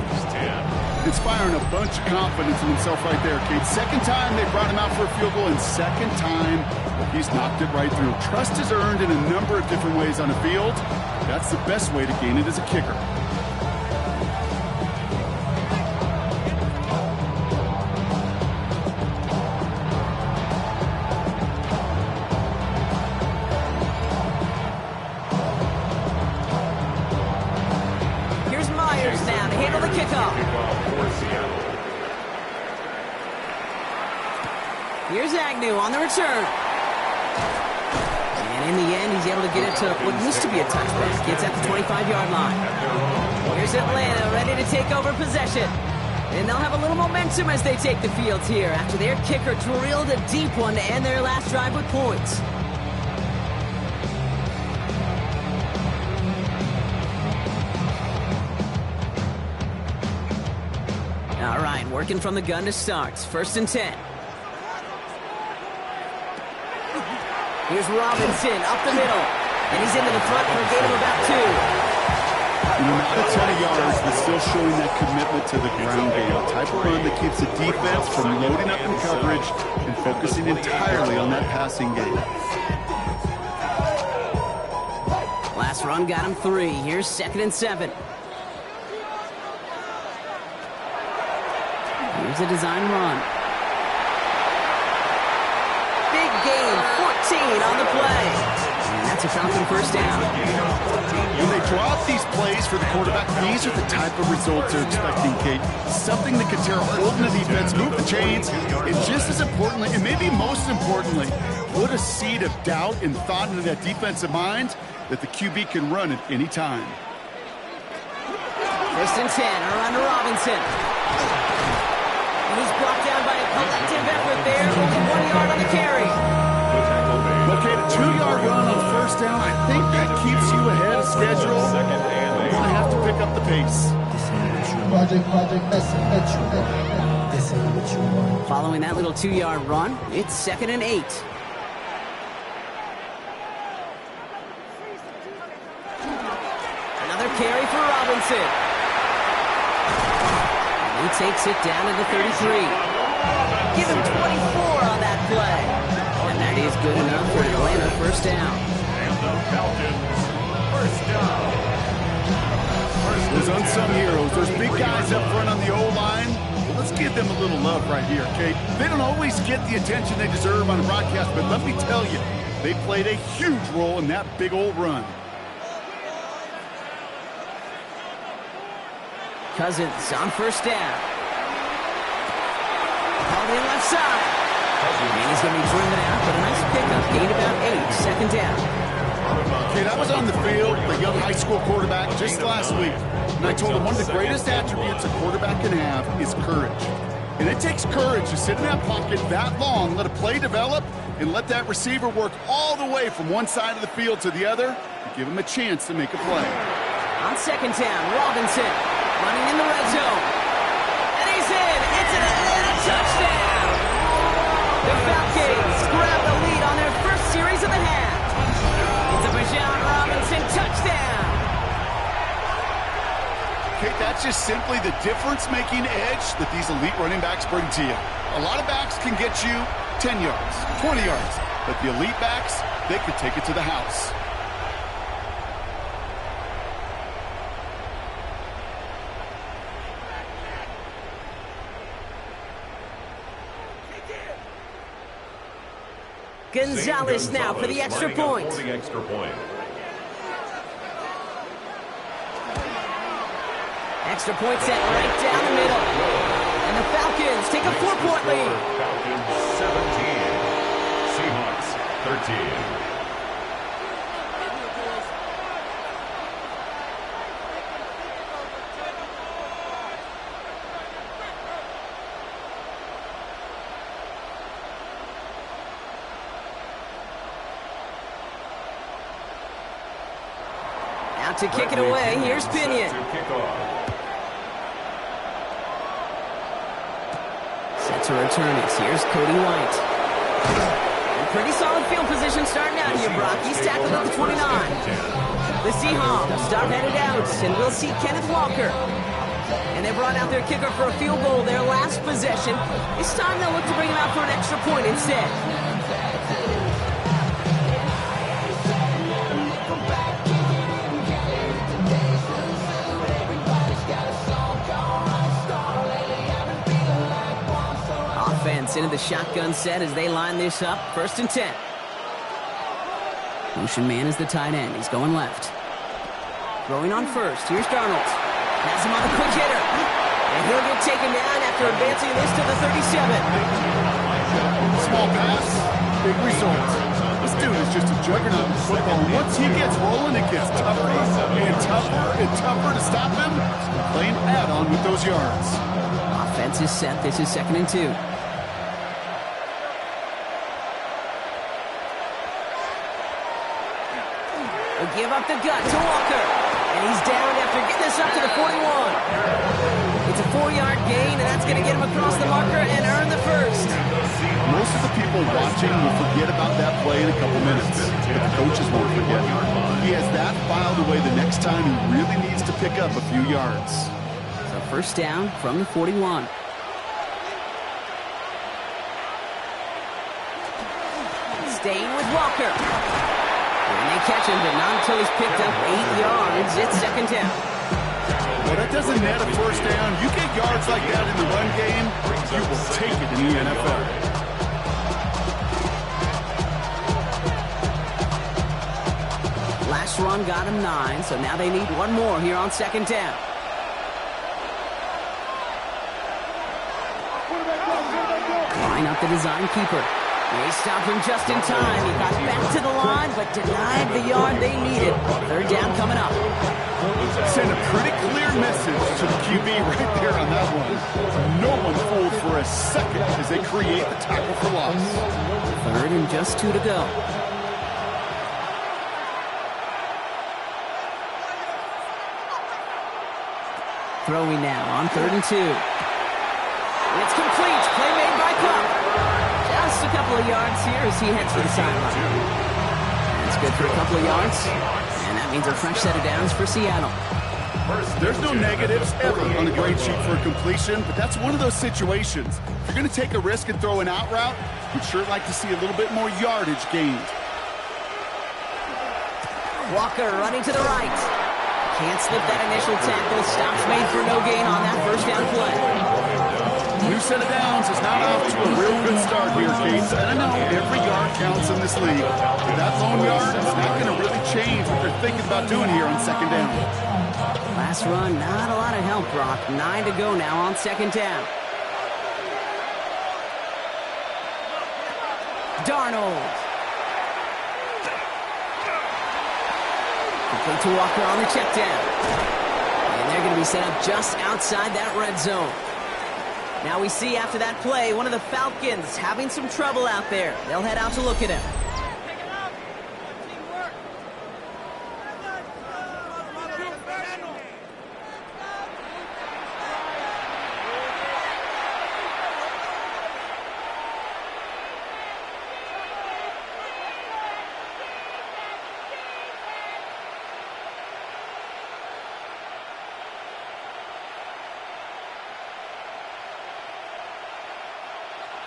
[SPEAKER 2] Inspiring a bunch of confidence in himself right there, Kate. Second time they brought him out for a field goal, and second time he's knocked it right through. Trust is earned in a number of different ways on the field. That's the best way to gain it as a kicker.
[SPEAKER 1] Here's Myers now to handle the kickoff. Here's Agnew on the return. And in the end, he's able to get it to what used to be a touchback. Gets at the 25-yard line. Here's Atlanta ready to take over possession. And they'll have a little momentum as they take the field here after their kicker drilled a deep one to end their last drive with points. All right, working from the gun to start. 1st and 10. Here's Robinson up the middle. And he's into the front for a gain of about 2.
[SPEAKER 2] Not a ton of yards, but still showing that commitment to the ground game. A type of run that keeps the defense from loading up in coverage and focusing entirely on that passing game.
[SPEAKER 1] Last run got him 3. Here's 2nd and 7. Here's a design run. Big gain, 14 on the play. And that's a Falcon 1st down.
[SPEAKER 2] When they draw up these plays for the quarterback, these are the type of results they're expecting, Kate. Something that can tear a hole in the defense, move the chains, and just as importantly, and maybe most importantly, put a seed of doubt and thought into that defensive mind that the QB can run at any time.
[SPEAKER 1] 1st and 10, around to Robinson. And he's brought down by a collective effort there. Only 1 yard on the carry.
[SPEAKER 2] Okay, the 2-yard run on 1st down, I think that keeps you ahead of schedule. You're going to have to pick up the pace.
[SPEAKER 1] Following that little 2-yard run, it's 2nd and 8. Another carry for Robinson. And he takes it down to the 33. Give him 24 on that play. And that is good enough for Atlanta 1st down.
[SPEAKER 3] And the Falcons, 1st down.
[SPEAKER 2] Those unsung heroes, those big guys up front on the O-line, well, let's give them a little love right here, Kate. They don't always get the attention they deserve on a broadcast, but let me tell you, they played a huge role in that big old run.
[SPEAKER 1] Cousins on 1st down. Called in left side. And he's going to be driven out, but a nice pickup. Gain about 8, 2nd down.
[SPEAKER 2] Kate, I was on the field, the young high school quarterback, just last week, and I told him one of the greatest attributes a quarterback can have is courage. And it takes courage to sit in that pocket that long, let a play develop, and let that receiver work all the way from one side of the field to the other, and give him a chance to make a play.
[SPEAKER 1] On 2nd down, Robinson running in the red zone. And he's in. It's an Atlanta touchdown. The Falcons grab the lead on their 1st series of the half. It's a Bijan Robinson touchdown.
[SPEAKER 2] Okay, that's just simply the difference-making edge that these elite running backs bring to you. A lot of backs can get you 10 yards, 20 yards, but the elite backs, they could take it to the house.
[SPEAKER 1] Gonzalez now for the extra point. Extra point set right down the middle. And the Falcons take a 4-point lead.
[SPEAKER 3] Falcons 17, Seahawks 13.
[SPEAKER 1] To kick it away, here's Pinion. to return it. Here's Cody White. And pretty solid field position starting out here, Brock. He's tackled at the 29. The Seahawks start headed out, and we'll see Kenneth Walker. And they brought out their kicker for a field goal their last possession. This time they'll look to bring him out for an extra point instead. Offense into the shotgun set as they line this up. 1st and 10. Motion man is the tight end. He's going left. Throwing on first. Here's Darnold. Has him on the quick hitter. And he'll get taken down after advancing this to the 37.
[SPEAKER 2] Small pass, big result. This dude is just a juggernaut in football. Once he gets rolling, it gets tougher and tougher and tougher to stop him. Playing add-on with those yards.
[SPEAKER 1] Offense is set. This is 2nd and 2. Will give up the gut to Walker. And he's down after getting this up to the 41. It's a 4-yard gain, and that's going to get him across the marker and earn the first.
[SPEAKER 2] Most of the people watching will forget about that play in a couple minutes, but the coaches won't forget. He has that filed away the next time he really needs to pick up a few yards.
[SPEAKER 1] So 1st down from the 41. Staying with Walker. And they catch him, but not until he's picked up 8 yards. It's 2nd down.
[SPEAKER 2] Well, that doesn't net a 1st down. You get yards like that in the run game, you will take it in the NFL.
[SPEAKER 1] Last run got him 9, so now they need one more here on 2nd down. Line up the design keeper. They stopped him just in time. He got back to the line, but denied the yard they needed. 3rd down coming up.
[SPEAKER 2] Send a pretty clear message to the QB right there on that one. No one fooled for a second as they create the tackle for loss.
[SPEAKER 1] 3rd and just 2 to go. Throwing now on 3rd and 2. It's complete. Play made by Cook. Just a couple of yards here as he heads for the sideline. That's good for a couple of yards. And that means a fresh set of downs for Seattle.
[SPEAKER 2] There's no negatives ever on a grade sheet for a completion, but that's one of those situations. If you're going to take a risk and throw an out route, you'd sure like to see a little bit more yardage gained.
[SPEAKER 1] Walker running to the right. Can't slip that initial tackle. Stops made for no gain on that 1st down play.
[SPEAKER 2] New set of downs is not off to a real good start here, Gates. And I know every yard counts in this league. But that lone yard is not going to really change what they're thinking about doing here on 2nd down.
[SPEAKER 1] Last run, not a lot of help, Brock. 9 to go now on 2nd down. Darnold. Complete to Walker on the check down. And they're going to be set up just outside that red zone. Now we see after that play, one of the Falcons having some trouble out there. They'll head out to look at him.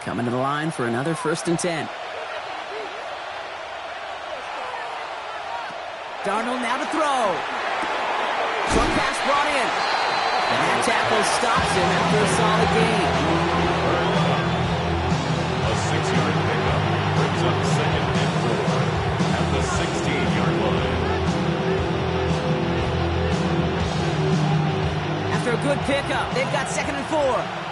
[SPEAKER 1] Coming to the line for another 1st and 10. Darnold now to throw. Short pass brought in. And that tackle stops him after a solid gain.
[SPEAKER 3] A 6-yard pickup brings up 2nd and 4 at the 16-yard line.
[SPEAKER 1] After a good pickup, they've got 2nd and 4.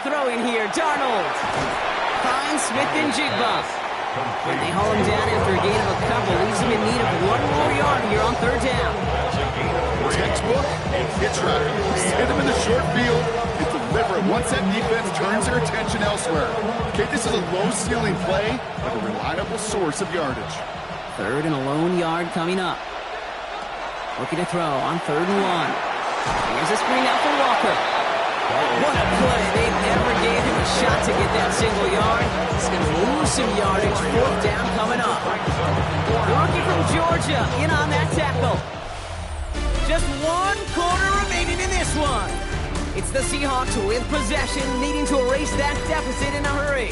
[SPEAKER 1] Throwing here, Darnold. Finds Smith and Jigba. And they haul him down after a gain of a couple. Leaves him in need of one more yard here on 3rd down.
[SPEAKER 2] Textbook and pitch right. Hit him in the short field and deliver it once that defense turns their attention elsewhere. Okay, this is a low-ceiling play, but a reliable source of yardage.
[SPEAKER 1] 3rd and a lone yard coming up. Looking to throw on 3rd and 1. Here's a screen out for Walker. What a play. They never gave him a shot to get that single yard. He's going to lose some yardage. Fourth down coming up. The rookie from Georgia in on that tackle. Just 1 quarter remaining in this one. It's the Seahawks with possession, needing to erase that deficit in a hurry.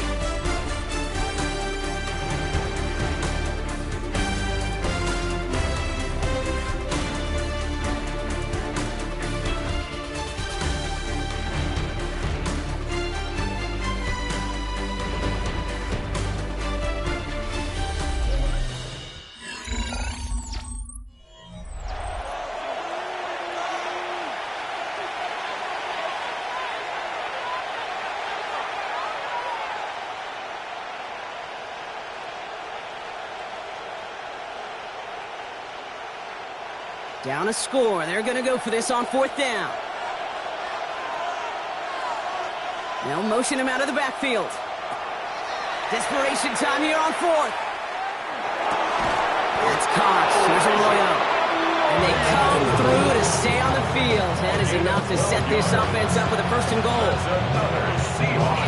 [SPEAKER 1] Down a score. They're going to go for this on 4th down. They'll motion him out of the backfield. Desperation time here on 4th. That's Cox. Here's Arroyo. And they come through to stay on the field. That is enough to set this offense up with a 1st and goal.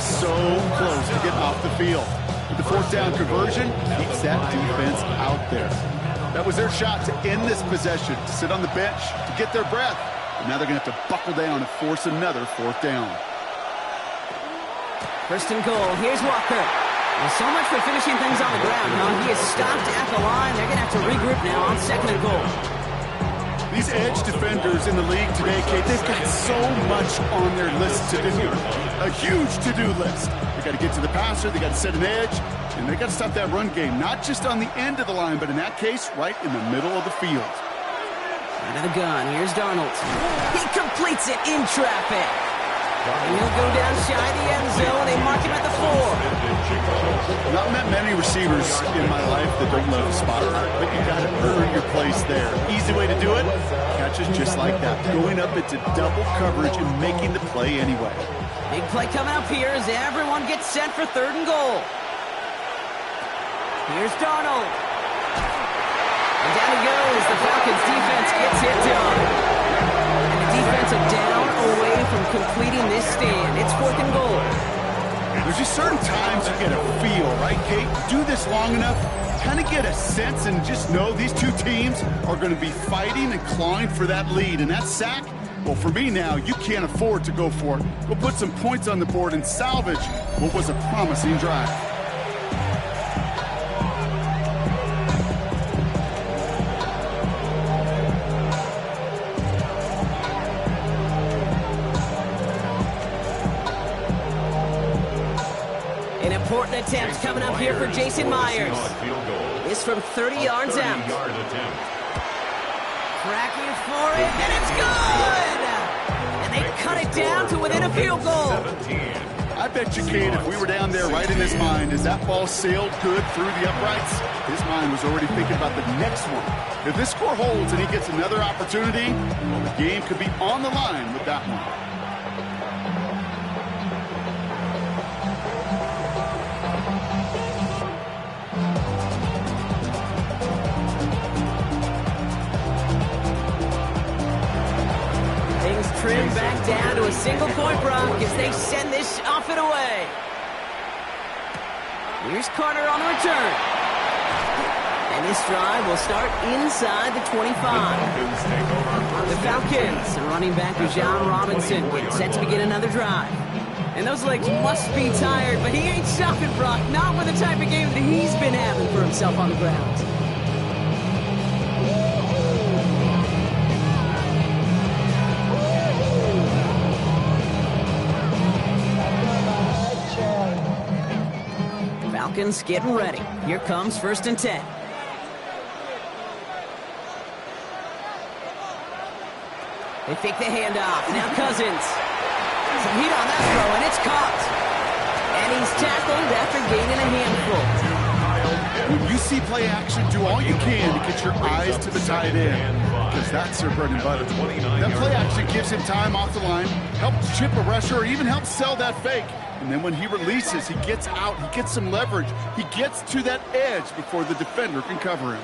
[SPEAKER 2] So close to getting off the field. With the 4th down conversion, keeps that defense out there. That was their shot to end this possession, to sit on the bench, to get their breath. And now they're going to have to buckle down and force another 4th down.
[SPEAKER 1] 1st and goal. Here's Walker. Well, so much for finishing things on the ground, huh? He is stopped at the line. They're going to have to regroup now on 2nd and goal.
[SPEAKER 2] These edge defenders in the league today, Kate, they've got so much on their list to do. A huge to-do list. They got to get to the passer, they got to set an edge, and they got to stop that run game, not just on the end of the line, but in that case, right in the middle of the field.
[SPEAKER 1] Out of the gun, here's Darnold. He completes it in traffic. And he'll go down shy of the end zone. They mark him at the 4.
[SPEAKER 2] Not met many receivers in my life that don't love the spotlight, but you got to earn your place there. Easy way to do it, catches just like that. Going up into double coverage and making the play anyway.
[SPEAKER 1] Big play coming up here as everyone gets set for 3rd and goal. Here's Darnold. And down he goes. The Falcons defense gets hit down. And the defense are down away from completing this stand. It's 4th and goal.
[SPEAKER 2] There's just certain times you get a feel, right, Kate? Do this long enough, kind of get a sense and just know these two teams are going to be fighting and clawing for that lead. And that sack, well, for me now, you can't afford to go for it. Go put some points on the board and salvage what was a promising drive.
[SPEAKER 1] An important attempt coming up here for Jason Myers. It's from 30 yards out. Cracking for it, and it's good! And they cut it down to within a field goal.
[SPEAKER 2] I bet you, Kate, if we were down there right in his mind, as that ball sailed good through the uprights, his mind was already thinking about the next one. If this score holds and he gets another opportunity, well, the game could be on the line with that one.
[SPEAKER 1] Trim back down to a single-point Brock as they send this off and away. Here's Carter on the return. And this drive will start inside the 25. The Falcons, running back Bijan Robinson, getting set to begin another drive. And those legs must be tired, but he ain't stopping Brock, not with the type of game that he's been having for himself on the ground. Falcons getting ready. Here comes 1st and 10. They fake the handoff. Now Cousins. Some heat on that throw, and it's caught. And he's tackled after gaining a handful.
[SPEAKER 2] When you see play action, do all you can to get your eyes to the tight end, because that's their bread and butter. That play action gives him time off the line, helps chip a rusher, or even helps sell that fake. And then when he releases, he gets out, he gets some leverage. He gets to that edge before the defender can cover him.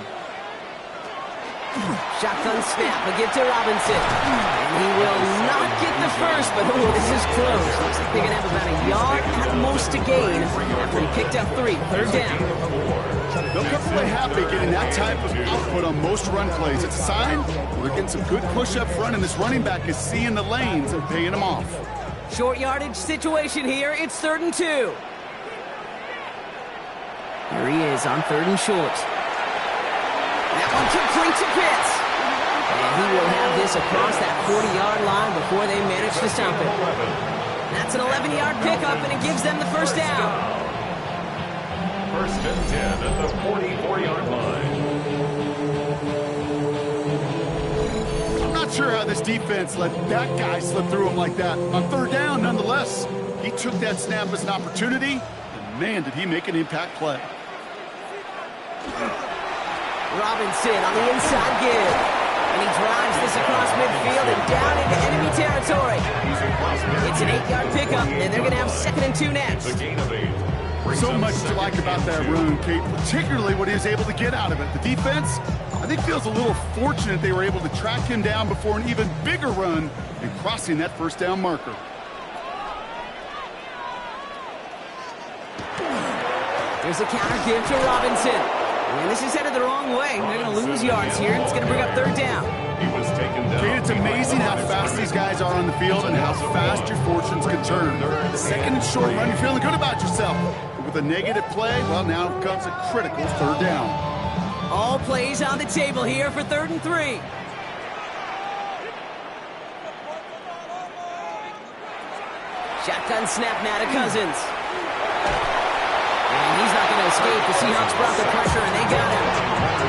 [SPEAKER 1] Shotgun snap, a give to Robinson. And he will not get the first, but this is close. Looks like they're going to have about a yard at most to gain after he picked up 3. Third down.
[SPEAKER 2] They'll come away happy getting that type of output on most run plays. It's a sign they're getting some good push up front, and this running back is seeing the lanes and paying them off.
[SPEAKER 1] Short yardage situation here. It's 3rd and 2. Here he is on 3rd and short. That one complete to Pitts. And he will have this across that 40-yard line before they manage to stop it. That's an 11-yard pickup, and it gives them the first down.
[SPEAKER 3] 1st and 10 at the 44-yard line.
[SPEAKER 2] I'm not sure how this defense let that guy slip through him like that. On 3rd down, nonetheless, he took that snap as an opportunity, and man, did he make an impact play.
[SPEAKER 1] Robinson on the inside give. And he drives this across midfield and down into enemy territory. It's an 8-yard pickup, and they're going to have 2nd and 2 next.
[SPEAKER 3] The gain of 8.
[SPEAKER 2] So much to like about that run, Kate, particularly what he was able to get out of it. The defense, I think, feels a little fortunate they were able to track him down before an even bigger run and crossing that 1st down marker.
[SPEAKER 1] There's a counter give to Robinson. And this is headed the wrong way. They're going to lose yards here. It's going to bring up 3rd down.
[SPEAKER 3] He was taken down.
[SPEAKER 2] Kate, it's amazing how fast these guys are on the field and how fast your fortunes can turn. The 2nd and short run, you're feeling good about yourself. But with a negative play, well, now comes a critical 3rd down.
[SPEAKER 1] All plays on the table here for 3rd and 3. Shotgun snap now to Cousins. And he's not going to escape. The Seahawks brought the pressure, and they got him.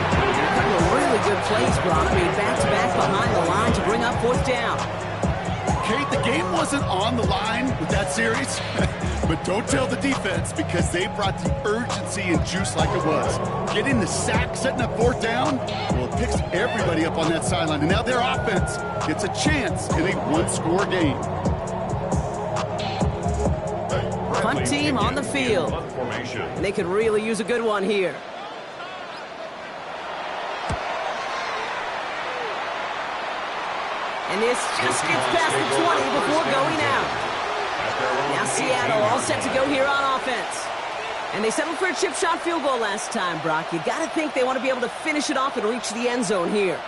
[SPEAKER 1] A couple of really good plays, Brock, made back-to-back behind the line to bring up 4th down.
[SPEAKER 2] Kate, the game wasn't on the line with that series, but don't tell the defense because they brought the urgency and juice like it was. Getting the sack, setting up 4th down, well, it picks everybody up on that sideline, and now their offense gets a chance in a one-score game.
[SPEAKER 1] Punt team on the field. And they could really use a good one here. And this just gets past the 20 before going out. Now Seattle all set to go here on offense. And they settled for a chip shot field goal last time, Brock. You got to think they want to be able to finish it off and reach the end zone here.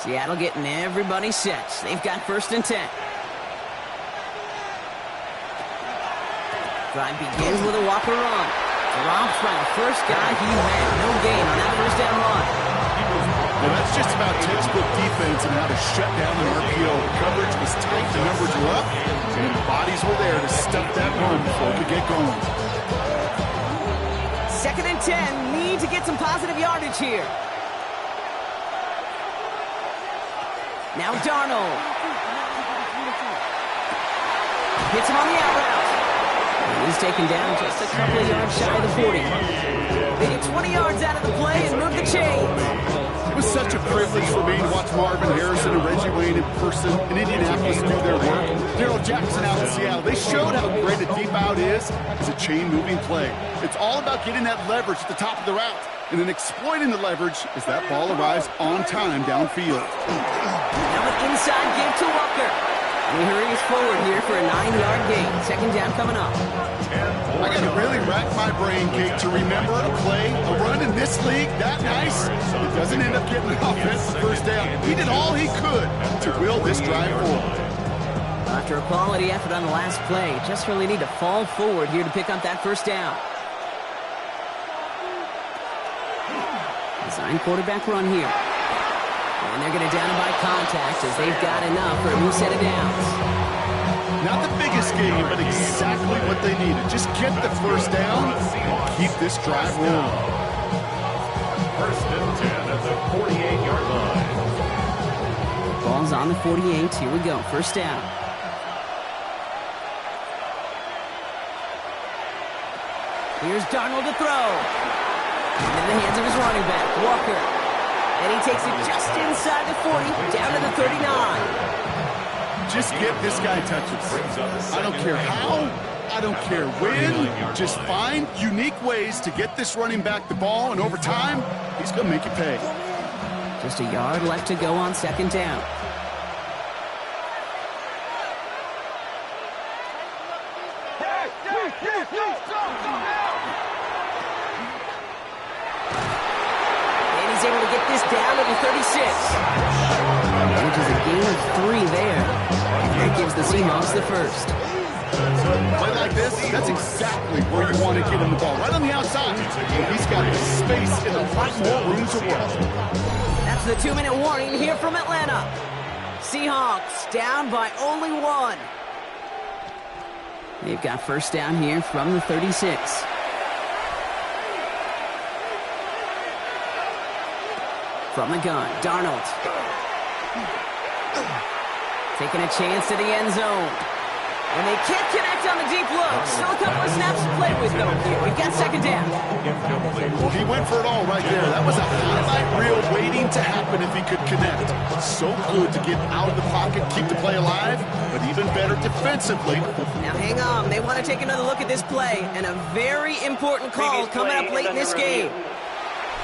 [SPEAKER 1] Seattle getting everybody set. They've got 1st and 10. Drive begins with a Walker run. Drops by the first guy he met. No gain on that 1st down run.
[SPEAKER 2] Well, that's just about textbook defense and how to shut down an RPO. The coverage was tight, the numbers were up, and the bodies were there to stop that run before it could get going.
[SPEAKER 1] 2nd and 10. Need to get some positive yardage here. Now Darnold. Hits him on the out route. He's taken down just a couple of yards shy of the 40. They get 20 yards out of the play and move the chains.
[SPEAKER 2] It was such a privilege for me to watch Marvin Harrison and Reggie Wayne in person in Indianapolis do their work. Daryl Jackson out in Seattle. They showed how great a deep out is as a chain-moving play. It's all about getting that leverage at the top of the route and then exploiting the leverage as that ball arrives on time downfield.
[SPEAKER 1] Now an inside give to Walker. And he hurries forward here for a 9-yard gain. 2nd down coming up.
[SPEAKER 2] I got to really rack my brain, Kate, to remember a play, a run in this league that nice. It doesn't end up getting an offensive 1st down. He did all he could to will this drive forward.
[SPEAKER 1] After a quality effort on the last play, just really need to fall forward here to pick up that 1st down. Design quarterback run here. And they're going to down him by contact as they've got enough for a new set of downs.
[SPEAKER 2] Not the biggest game, but exactly what they needed. Just get the 1st down and keep this drive rolling.
[SPEAKER 3] 1st and 10 at the 48-yard line.
[SPEAKER 1] Ball's on the 48. Here we go. 1st down. Here's Darnold to throw. Into the hands of his running back, Walker. And he takes it just inside the 40, down to the 39.
[SPEAKER 2] Just get this guy touches. I don't care how, I don't care when. Just find unique ways to get this running back the ball, and over time, he's going to make you pay.
[SPEAKER 1] Just a yard left to go on second down. He's able to get this down to the 36. Which is a gain of 3 there. That gives the Seahawks the first.
[SPEAKER 2] Play like this, that's exactly where you want to get him the ball. Right on the outside. He's got the space and a lot more room to work.
[SPEAKER 1] That's the 2-minute warning here from Atlanta. Seahawks down by only 1. They've got first down here from the 36. From the gun, Darnold. Taking a chance to the end zone. And they can't connect on the deep look. Still a couple of snaps to play with, though. We've got second down.
[SPEAKER 2] Well, he went for it all right there. That was a highlight reel waiting to happen if he could connect. So good to get out of the pocket, keep the play alive, but even better defensively.
[SPEAKER 1] Now, hang on. They want to take another look at this play, and a very important call coming up late in this game.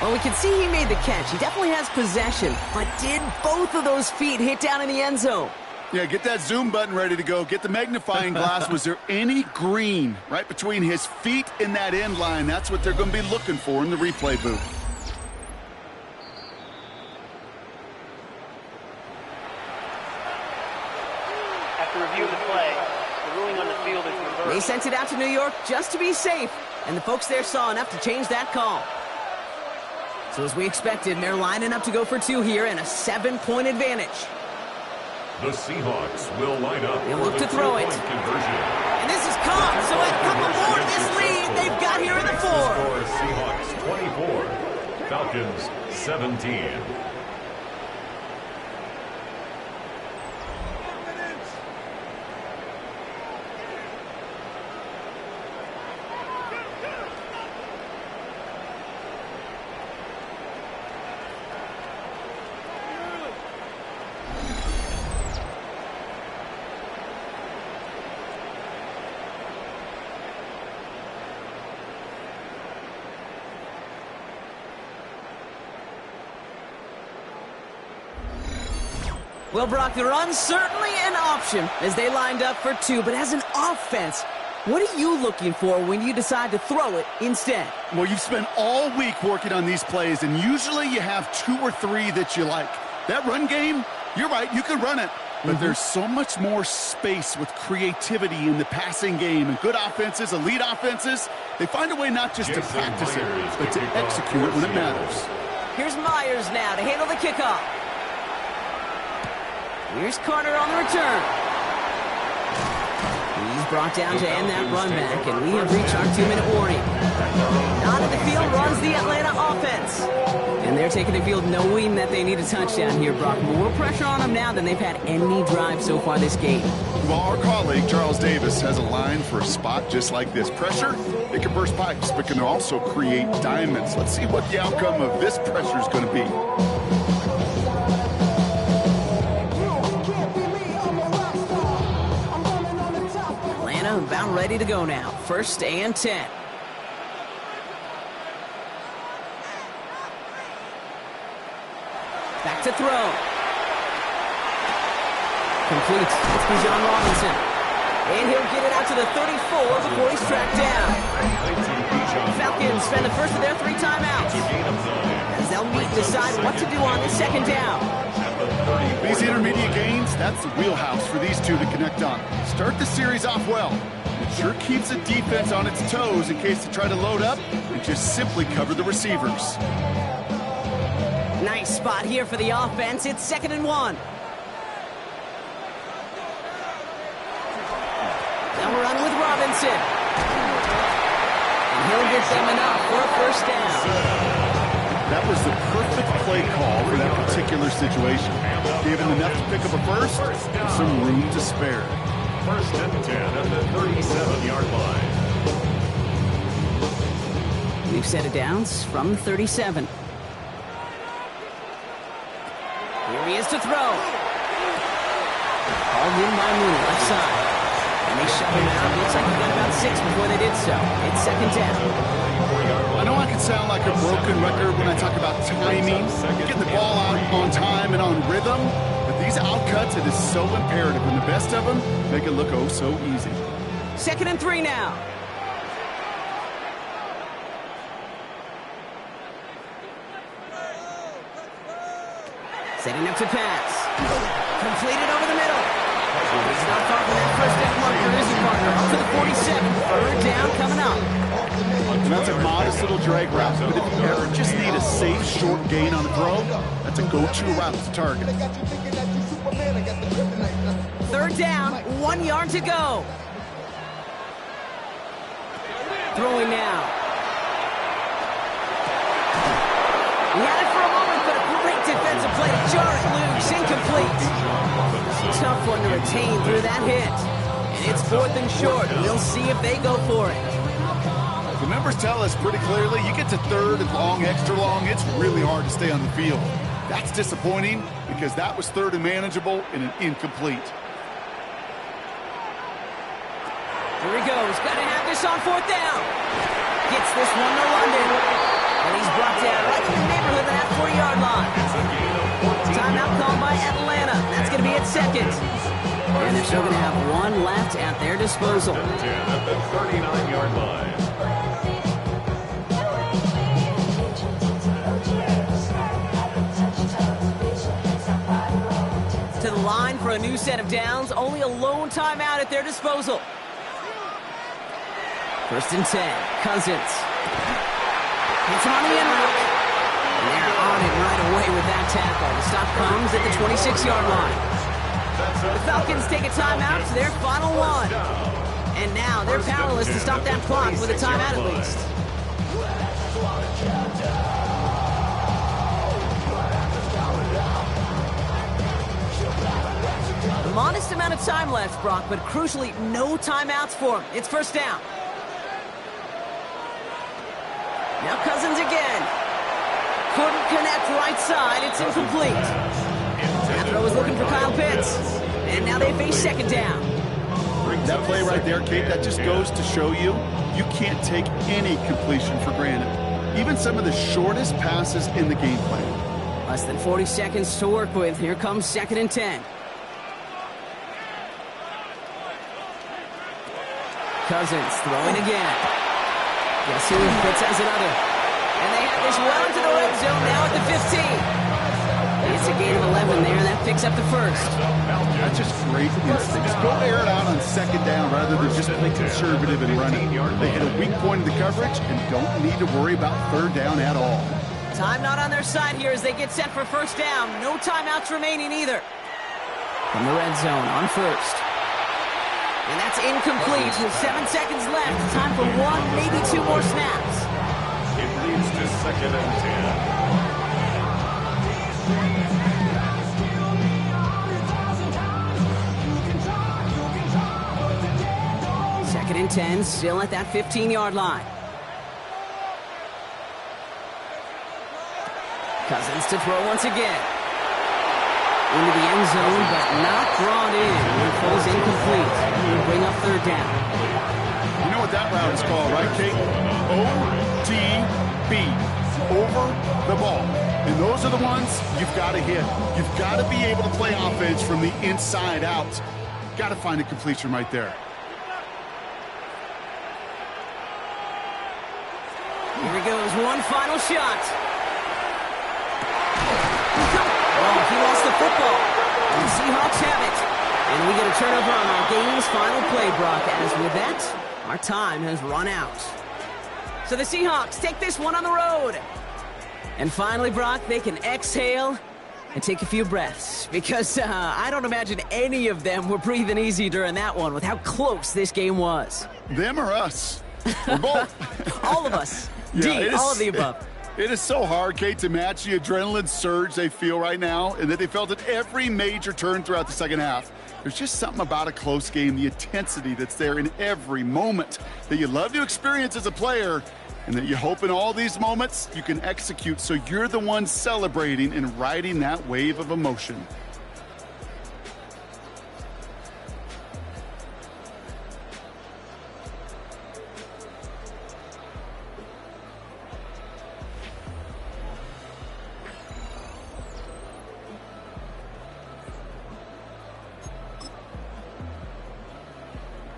[SPEAKER 1] Well, we can see he made the catch. He definitely has possession, but did both of those feet hit down in the end zone?
[SPEAKER 2] Yeah, get that zoom button ready to go. Get the magnifying glass. Was there any green right between his feet and that end line? That's what they're going to be looking for in the replay booth.
[SPEAKER 4] After reviewing the play, the ruling on the field is reversed.
[SPEAKER 1] They sent it out to New York just to be safe, and the folks there saw enough to change that call. So as we expected, they're lining up to go for 2 here and a 7-point advantage.
[SPEAKER 3] The Seahawks will line up
[SPEAKER 1] They'll
[SPEAKER 3] for
[SPEAKER 1] look
[SPEAKER 3] the
[SPEAKER 1] to throw it.
[SPEAKER 3] conversion.
[SPEAKER 1] And this is caught, so a couple more to this lead they've got here in the 4.
[SPEAKER 3] Score Seahawks 24, Falcons 17.
[SPEAKER 1] Well, Brock, the run's certainly an option as they lined up for 2, but as an offense, what are you looking for when you decide to throw it instead?
[SPEAKER 2] Well, you've spent all week working on these plays, and usually you have 2 or 3 that you like. That run game, you're right, you can run it. But there's so much more space with creativity in the passing game. And good offenses, elite offenses, they find a way not just to practice it, but to execute it when it matters.
[SPEAKER 1] Here's Myers now to handle the kickoff. Here's Carter on the return. He's brought down to end that run back, and we have reached our 2-minute warning. On the field runs the Atlanta offense. And they're taking the field knowing that they need a touchdown here, Brock. More pressure on them now than they've had any drive so far this game.
[SPEAKER 2] Well, our colleague, Charles Davis, has a line for a spot just like this. Pressure, it can burst pipes, but can also create diamonds. Let's see what the outcome of this pressure is going to be.
[SPEAKER 1] About ready to go now. 1st and 10. Back to throw. Complete. It's Bijan Robinson. And he'll get it out to the 34 before he's tracked down. Falcons spend the first of their 3 timeouts as they'll meet and decide what to do on this 2nd down.
[SPEAKER 2] These intermediate gains, that's the wheelhouse for these 2 to connect on. Start the series off well. It sure keeps the defense on its toes in case they try to load up and just simply cover the receivers.
[SPEAKER 1] Nice spot here for the offense. It's 2nd and 1. Now we're on with Robinson. And he'll get them enough for a 1st down.
[SPEAKER 2] That was the perfect play call for that particular situation. Gave him enough to pick up a first and some room to spare.
[SPEAKER 3] 1st and 10 at the 37-yard line.
[SPEAKER 1] New set of downs from the 37. Here he is to throw. Called in by Mooney, left side. And they shut him out. Looks like he got about 6 before they did so. It's second down.
[SPEAKER 2] I know I can sound like a broken record when I talk about timing, getting the ball out on time and on rhythm, but these outcuts, it is so imperative, and the best of them make it look oh so easy.
[SPEAKER 1] 2nd and 3 now. Setting up to pass. Completed over the middle. He's not far from that first down marker, is he, partner? Up to the 47. 3rd down coming up.
[SPEAKER 2] And that's a modest little drag route, but if you ever just need a safe, short gain on a throw, that's a go-to route to target.
[SPEAKER 1] 3rd down, 1 yard to go. Throwing now. He had it for a moment, but a great defensive play to jar it loose. Incomplete. Tough one to retain through that hit. And it's 4th and short. We'll see if they go for it.
[SPEAKER 2] The numbers tell us pretty clearly, you get to 3rd and long, extra long, it's really hard to stay on the field. That's disappointing because that was 3rd and manageable and an incomplete.
[SPEAKER 1] Here he goes. Got to have this on 4th down. Gets this one to London. And he's brought down right in the neighborhood of that 40-yard line. Timeout called by Atlanta. That's going to be its 2nd. And they're still going to have 1 left at their disposal.
[SPEAKER 3] 10 at the 39-yard line.
[SPEAKER 1] To the line for a new set of downs. Only a lone timeout at their disposal. 1st and 10. Cousins. Hits him on the end route. And they're on it right away with that tackle. The stop comes at the 26-yard line. The Falcons take a timeout to their final 1. And now they're powerless to stop that clock with a timeout at least. A modest amount of time left, Brock, but crucially, no timeouts for him. It's 1st down. Now Cousins again. Couldn't connect right side. It's incomplete. That throw was looking for Kyle Pitts. And now they face 2nd down.
[SPEAKER 2] That play right there, Kate, that just goes to show you, you can't take any completion for granted. Even some of the shortest passes in the game plan.
[SPEAKER 1] Less than 40 seconds to work with. Here comes 2nd and 10. Cousins throwing again. Guess who Pitts has another. And they have this well into the red zone now at the 15. It's a gain of 11 there. That picks up the 1st.
[SPEAKER 2] That's just great instincts. Go air it out on 2nd down rather than just play conservative and running. They hit a weak point in the coverage and don't need to worry about 3rd down at all.
[SPEAKER 1] Time not on their side here as they get set for 1st down. No timeouts remaining either. From the red zone on 1st. And that's incomplete with 7 seconds left. Time for 1, maybe 2 more snaps.
[SPEAKER 3] It leads to 2nd and 10.
[SPEAKER 1] 2nd and 10, still at that 15-yard line. Cousins to throw once again. Into the end zone, but not brought in. It falls incomplete. And will bring up 3rd down.
[SPEAKER 2] You know what that route is called, right, Kate? OTB. Over the ball. And those are the ones you've got to hit. You've got to be able to play offense from the inside out. Got to find a completion right there.
[SPEAKER 1] Here he goes, one final shot. Oh, he lost the football. And the Seahawks have it. And we get a turnover on our game's final play, Brock. As with that, our time has run out. So the Seahawks take this one on the road. And finally, Brock, they can exhale and take a few breaths. Because I don't imagine any of them were breathing easy during that one with how close this game was.
[SPEAKER 2] Them or us? We're both.
[SPEAKER 1] All of us.
[SPEAKER 2] Yeah,
[SPEAKER 1] all of the above.
[SPEAKER 2] It is so hard, Kate, to match the adrenaline surge they feel right now and that they felt at every major turn throughout the second half. There's just something about a close game, the intensity that's there in every moment that you love to experience as a player. and that you hope in all these moments you can execute so you're the one celebrating and riding that wave of emotion.